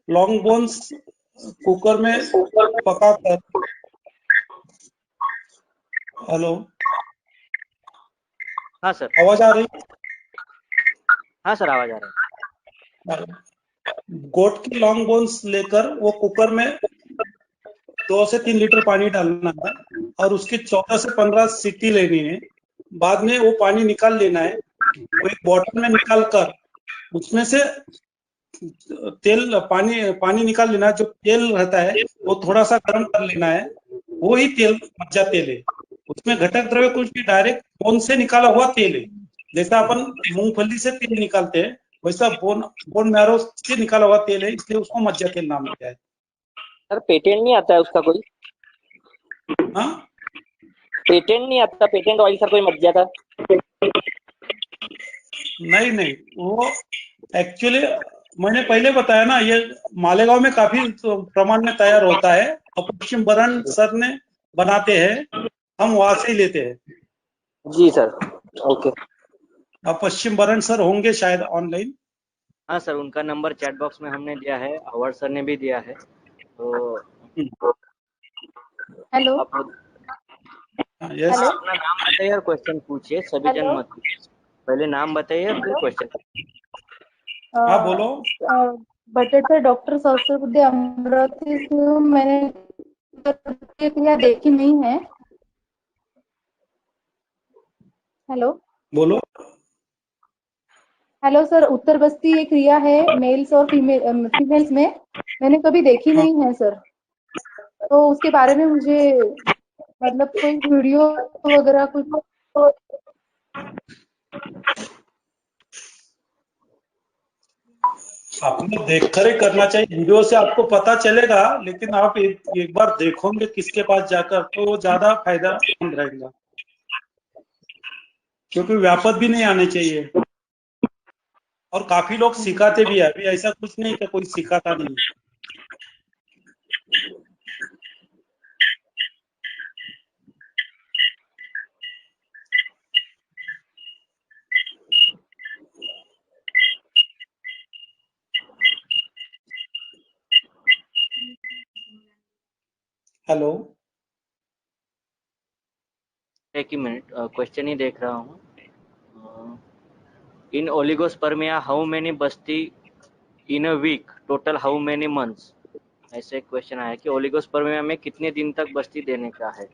लॉन्ग बोन्स कुकर में पकाकर, हेलो हाँ सर, आवाज आ रही? हाँ सर आवाज आ रहा है। गोट की लॉन्ग बोन्स लेकर वो कुकर में 2 से 3 लीटर पानी डालना है और उसकी 14 से 15 सीटी लेनी है। बाद में वो पानी निकाल लेना है, वो एक बॉटल में निकाल कर उसमें से तेल पानी निकाल लेना है। जो तेल रहता है वो थोड़ा सा गर्म कर लेना है, वो ही तेल मज्जा तेल है। उसमें घटक द्रव्य कुछ भी डायरेक्ट बोन से निकाला हुआ तेल है। जैसा अपन मूंगफली से तेल निकालते हैं वैसा बोन मैरो से निकाला हुआ तेल है, इसलिए उसको मज्जा तेल नाम दिया है। सर पेटेंट नहीं आता है उसका कोई? हाँ, पेटेंट नहीं आता, पेटेंट ऑयल सर कोई मज्जा था? नहीं, वो एक्चुअली मैंने पहले बताया ना, ये मालेगांव में काफी प्रमाण में तैयार होता है और पश्चिम बरन सर ने बनाते हैं, हम वहां से ही लेते हैं। जी सर, ओके। अब पश्चिम बरन सर होंगे शायद ऑनलाइन। हाँ सर, उनका नंबर चैट बॉक्स में हमने दिया है, अवर सर ने भी दिया है। तो हेलो यस, अपना नाम बताइए और क्वेश्चन पूछिए, सभी जन मत पूछिए। पहले नाम बताइए फिर क्वेश्चन। हाँ बोलो। बजट है डॉक्टर सहस्त्रबुद्धे अमरावती से हूँ। मैंने क्रिया देखी नहीं है। हेलो बोलो। हेलो सर, उत्तर बस्ती एक क्रिया है मेल्स और फीमेल्स में, मैंने कभी देखी नहीं है सर। तो उसके बारे में मुझे मतलब कोई वीडियो वगैरह कुछ आपने देखकर ही करना चाहिए, वीडियो से आपको पता चलेगा, लेकिन आप एक बार देखोगे किसके पास जाकर तो ज्यादा फायदा रहेगा, क्योंकि व्यापक भी नहीं आने चाहिए। और काफी लोग सिखाते भी है, अभी ऐसा कुछ नहीं कि कोई सिखाता नहीं। हेलो, एक ही मिनट, क्वेश्चन ही देख रहा हूँ। इन ओलिगोस्पर्मिया हाउ मेनी बस्ती in a week, total how many months, ऐसे क्वेश्चन आया कि ओलिगोस्पर्मिया में कितने दिन तक बस्ती देने का है।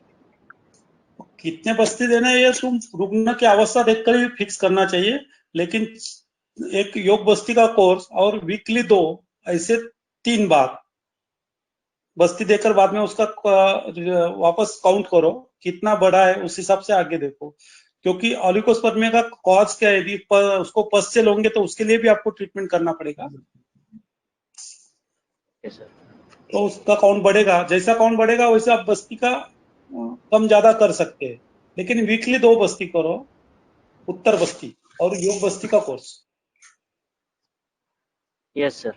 कितने बस्ती देना है ये तुम रुग्ण की अवस्था देखकर ही फिक्स करना चाहिए, लेकिन एक योग बस्ती का कोर्स और वीकली 2, ऐसे 3 बार बस्ती देकर बाद में उसका वापस काउंट करो कितना बड़ा है, उस हिसाब से आगे देखो। क्योंकि ओलिगोस्पर्मिया का कॉज क्या है, यदि उसको पस से लोगे तो उसके लिए भी आपको ट्रीटमेंट करना पड़ेगा। Yes, sir. तो उसका काउंट बढ़ेगा, जैसा काउंट बढ़ेगा वैसे आप बस्ती का कम ज्यादा कर सकते हैं, लेकिन वीकली 2 बस्ती करो, उत्तर बस्ती और योग बस्ती का कोर्स। Yes sir.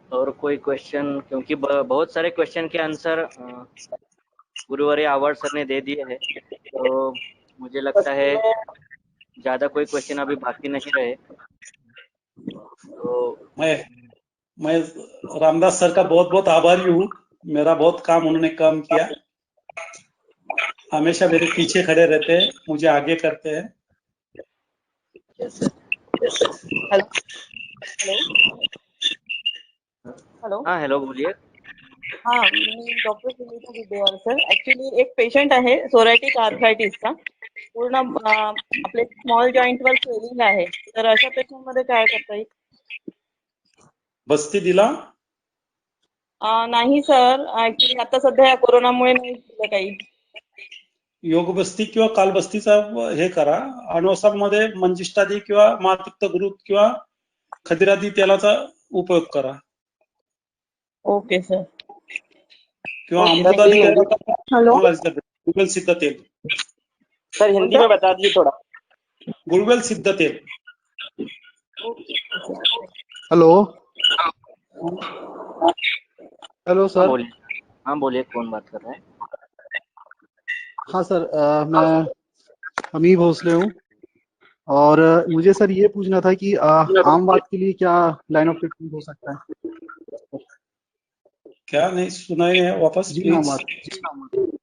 और कोई क्वेश्चन, क्योंकि बहुत सारे क्वेश्चन के आंसर गुरुवारी आवाड़ सर ने दे दिए हैं, तो मुझे लगता है ज्यादा कोई क्वेश्चन अभी बाकी नहीं रहे। तो मैं रामदास सर का बहुत बहुत आभारी हूँ, मेरा बहुत काम उन्होंने कम किया, हमेशा मेरे पीछे खड़े रहते हैं, मुझे आगे करते हैं। हेलो हेलो हाँ हेलो बोलिए। हाँ, मी डॉक्टर सुनीता विद्येवार सर. ऍक्च्युली एक पेशंट आहे सोरायटिक आर्थरायटिसचा, पूर्ण आपले स्मॉल जॉईंटवर स्वेलिंग आहे, तर अशा पेशंट मध्ये काय करता येईल? बस्ती दिला नाही सर, ऍक्च्युली आता सध्या कोरोनामुळे नाही दिलं काही. योग बस्ती किंवा काल बस्तीचा हे करा, अणुसामध्ये मंजिष्ठादी किंवा मातृत्व गुरु किंवा खदिरादी तेलाचा उपयोग करा, ओके सर. किंवा ओके, अमृतादी थँक्यू. हेलो तेलाचा गुळवेल सिद्ध तेल, सर हिंदी में बता दीजिए थोड़ा। गुळवेल सिद्ध तेल। हेलो हेलो हाँ सर। बोलिए, हाँ बोलिए, कौन बात कर रहा है? हाँ सर, मैं हमीद भोसले हूँ और मुझे सर ये पूछना था कि आम वात के लिए क्या लाइन ऑफ ट्रीटमेंट हो सकता है? क्या नहीं सुनाई है वापस जीर्ण आम प्लीज।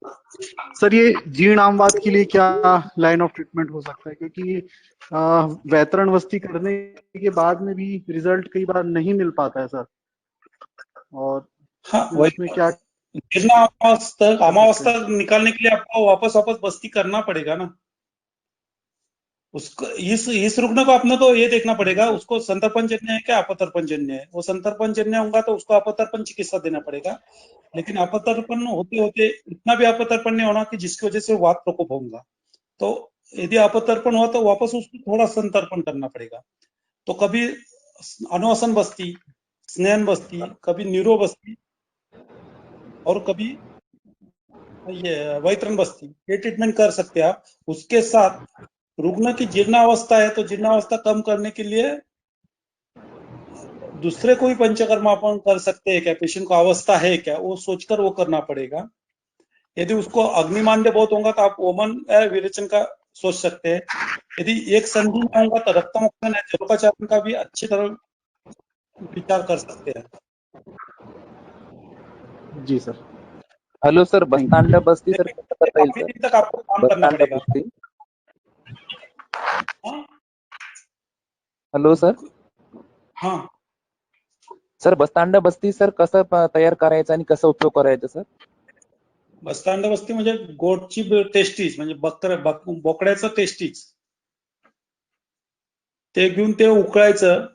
वात सर, ये जीर्ण आम वात के लिए क्या लाइन ऑफ ट्रीटमेंट हो सकता है? क्योंकि वैतरण वस्ती करने के बाद में भी रिजल्ट कई बार नहीं मिल पाता है सर, और हाँ फिर वही उसमें क्या अमावस्था निकालने के लिए आपको वापस बस्ती करना पड़ेगा ना। उसको इस रुग्ण को अपने को ये देखना पड़ेगा, उसको संतर्पणजन्य है क्या अपतर्पणजन्य है। वो संतर्पणजन्य होगा तो उसको अपतर्पण चिकित्सा देना पड़ेगा, लेकिन अपतर्पण होते होते इतना भी अपतर्पण नहीं होना कि जिसकी वजह से वात प्रकोप होगा। तो यदि अपतर्पण हुआ तो वापस उसको थोड़ा संतर्पण करना पड़ेगा। तो कभी अनुवसन बस्ती, स्नेहन बस्ती, कभी न्यूरो बस्ती और कभी ये वैतरण बस्ती, ये ट्रीटमेंट कर सकते हैं आप। उसके साथ रुग्ण की जीर्णावस्था है तो जीर्णावस्था कम करने के लिए दूसरे कोई पंचकर्म अपन कर सकते हैं क्या, पेशेंट को अवस्था है क्या, वो सोचकर वो करना पड़ेगा। यदि उसको अग्निमांड्य बहुत होगा तो आप ओमन विरेचन का सोच सकते हैं। यदि एक संधि में होगा तो रक्तमुक्तन है जलोपाचारण का भी अच्छी तरह विचार कर सकते हैं। जी सर। हेलो सर, बस्तांडा बस्ती सर कसं करता येईल काफी सर? दिन तक आपको काम करना बस्तांडा पड़ेगा। बस्ती. हाँ? Hello sir. हाँ सर बस्तांडा बस्ती सर कसं तयार करायचं आणि कसं उपयोग करायचा सर? बस्तांडा बस्ती म्हणजे गोटची टेस्टीज, म्हणजे बोकड्याचं टेस्टीज ते घेऊन ते उकळायचं,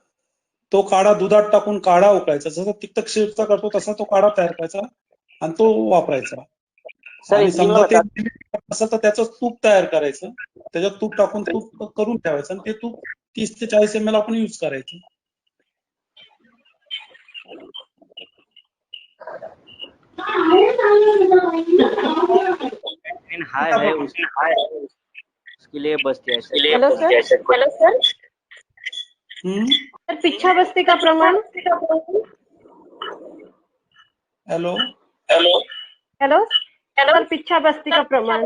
तो काढा दुधात टाकून काढा उकळायचा, जसं तिक्तक्षीरचा करतो तसा तो काढा तयार करायचा आणि तो वापरायचा। सर आणि हिंदी में समजा ते बता असेल तर त्याचं तूप तयार करायचं, त्याच्यात तूप टाकून तूप करून ठेवायचं आणि ते तूप 30 ते 40 ml आपण यूज करायचं। हाई है, उसके लिए बस्ती है sir. Hello sir. Hello sir. Sir पिच्छा बस्ती का प्रमाण। हेलो हेलो हेलो सर पिच्छा बस्ती का प्रमाण।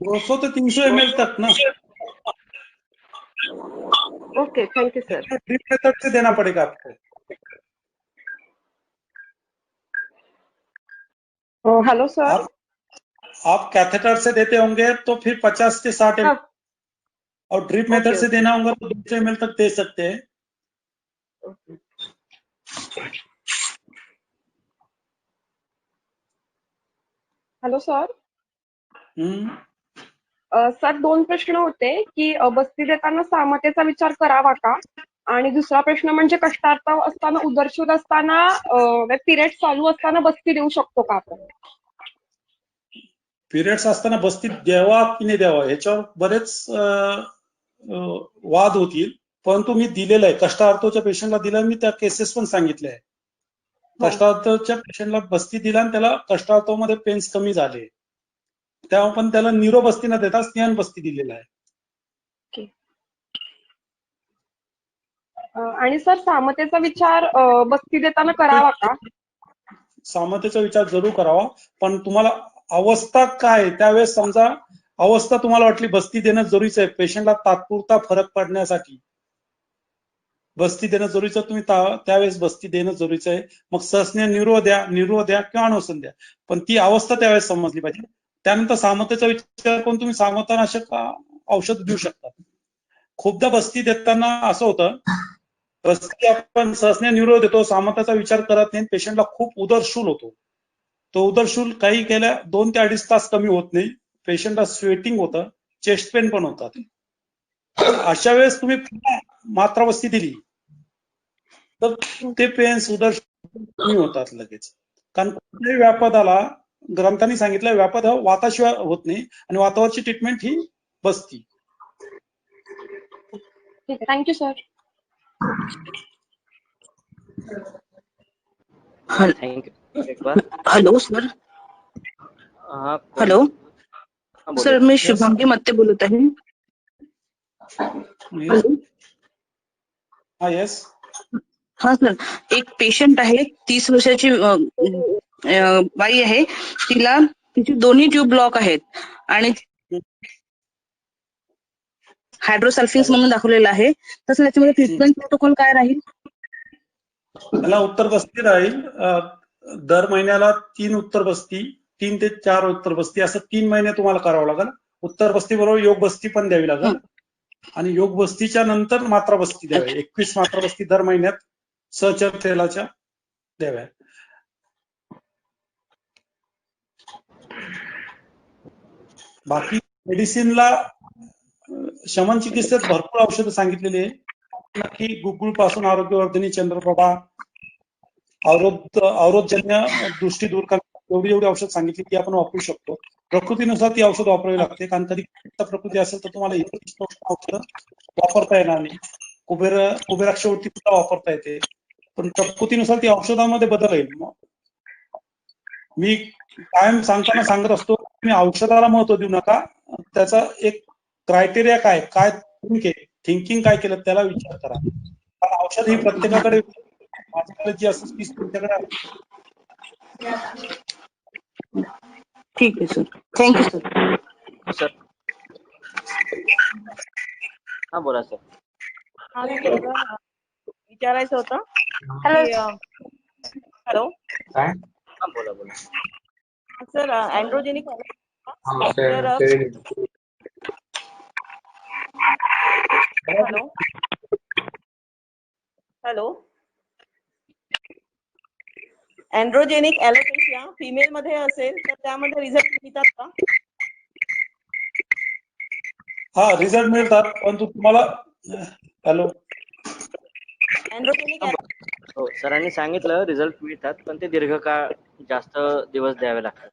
200 से 300 ml तक ना। Okay thank you sir. Drip method से देना पड़ेगा आपको। Hello sir. आप कैथेटर से देते होंगे तो फिर 50 से 60 ml और ड्रिप मेथड से देना होगा तो 200 ml तक दे सकते हैं। Hello sir. सर 2 प्रश्न होते की बस्ती देताना सामतेचा विचार करावा का आणि दुसरा प्रश्न म्हणजे कष्टार्थ असताना उदरशोध असताना पिरियड चालू असताना बस्ती देऊ शकतो का आपण? पिरियड्स असताना बस्ती द्यावा की नाही द्यावा ह्याच्यावर बरेच वाद होतील, परंतु मी दिलेलं आहे कष्टार्थच्या पेशंटला दिलं, मी त्या केसेस पण सांगितल्या आहे. कष्टार्थच्या पेशंटला बस्ती दिला आणि त्याला कष्टार्थमध्ये पेन्स कमी झाले, तेव्हा पण त्याला न्यूरो बस्ती न देता स्नेहन बस्ती दिलेला आहे. आणि सर सामतेचा विचार बस्ती देताना करावा का? सामतेचा विचार जरूर करावा, पण तुम्हाला अवस्था काय त्यावेळेस समजा अवस्था तुम्हाला वाटली बस्ती देणं जरुरीचं आहे, पेशंटला तात्पुरता फरक पडण्यासाठी बस्ती देणं जरुरीचं, तुम्ही त्यावेळेस बस्ती देणं जरुरीचं आहे. मग सहस्नेह न्यूरो द्या किंवा अणुसन द्या, पण ती अवस्था त्यावेळेस समजली पाहिजे. त्यानंतर सामतेचा विचार करून तुम्ही सामतानाशक औषध देऊ शकता. खूपदा बस्ती देताना असं होतं, बस्ती आपण सहस्नेह न्यूरो देतो, सामताचा विचार करत नाही, पेशंटला खूप उदरशूल होतो. तो उदरशूल काही गेल्या 2 ते 2.5 तास कमी होत नाही, पेशंटला स्वेटिंग होतं, चेस्ट पेन पण होतात. अशा वेळेस तुम्ही मात्रा बस्ती दिली तर ते पेन्स उदरशूल कमी होतात लगेच. कारण कुठल्याही व्यापदाला ग्रंथांनी सांगितलं व्यापद हा वाताशिवाय होत नाही आणि वातावरची ट्रीटमेंट ही बस्ती. Thank you sir. Hello sir. Hello sir, मी शुभांगी मत्ते बोलत आहे. हॅलो. येस. हा सर, एक पेशंट आहे, 30 वर्षाची बाई आहे, तिची दोन्ही ट्यूब ब्लॉक आहेत आणि हायड्रोसल्फिन्स म्हणून दाखवलेलं आहे. तसं त्याच्यामध्ये ट्रीटमेंट प्रोटोकॉल काय राहील? त्याला उत्तर बस्ती राहील. दर महिन्याला 3 उत्तर बस्ती, 3 ते 4 उत्तर बस्ती असं 3 महिने तुम्हाला करावं लागेल. उत्तर बस्ती बरोबर योग बस्ती पण द्यावी लागेल आणि योग बस्तीच्या नंतर मात्रा बस्ती द्यावी. 21 मात्रा बस्ती दर महिन्यात सहचर तेलाच्या द्याव्या. बाकी मेडिसिनला शमन चिकित्सेत भरपूर औषधं सांगितलेली आहे. नक्की गुगुळ पासून आरोग्यवर्धिनी, चंद्रप्रभा, अवरोधजन्य दृष्टी दूर करण्यासाठी एवढी औषध सांगितली की आपण वापरू शकतो. प्रकृतीनुसार ती औषध वापरावी लागते, कारण कधी प्रकृती असेल तर तुम्हाला औषध वापरता येणार नाही. कुबेराक्षवृत्ती सुद्धा वापरता येते, पण प्रकृतीनुसार ती औषधामध्ये बदल येईल. मी कायम सांगताना सांगत असतो, तुम्ही औषधाला महत्व देऊ नका, त्याचा एक क्रायटेरिया काय थिंकिंग काय केलं त्याला विचार करा. कारण औषध ही प्रत्येकाकडे माझ्याकडे जी असते तीच तुमच्याकडे आहे. ठीक आहे सर, थँक्यू सर. सर हा बोला सर. विचारायचं होतं. हॅलो. हा बोला बोला. Sir androgenic hello hello. Androgenic alopecia female मध्ये असेल तर त्यामध्ये रिझल्ट मिळतात का? हा रिझल्ट मिळतात, परंतु तुम्हाला हॅलो अँड्रोजेनिक हो सरांनी सांगितलं रिझल्ट मिळतात, पण ते दीर्घकाळ जास्त दिवस द्यावे लागतात.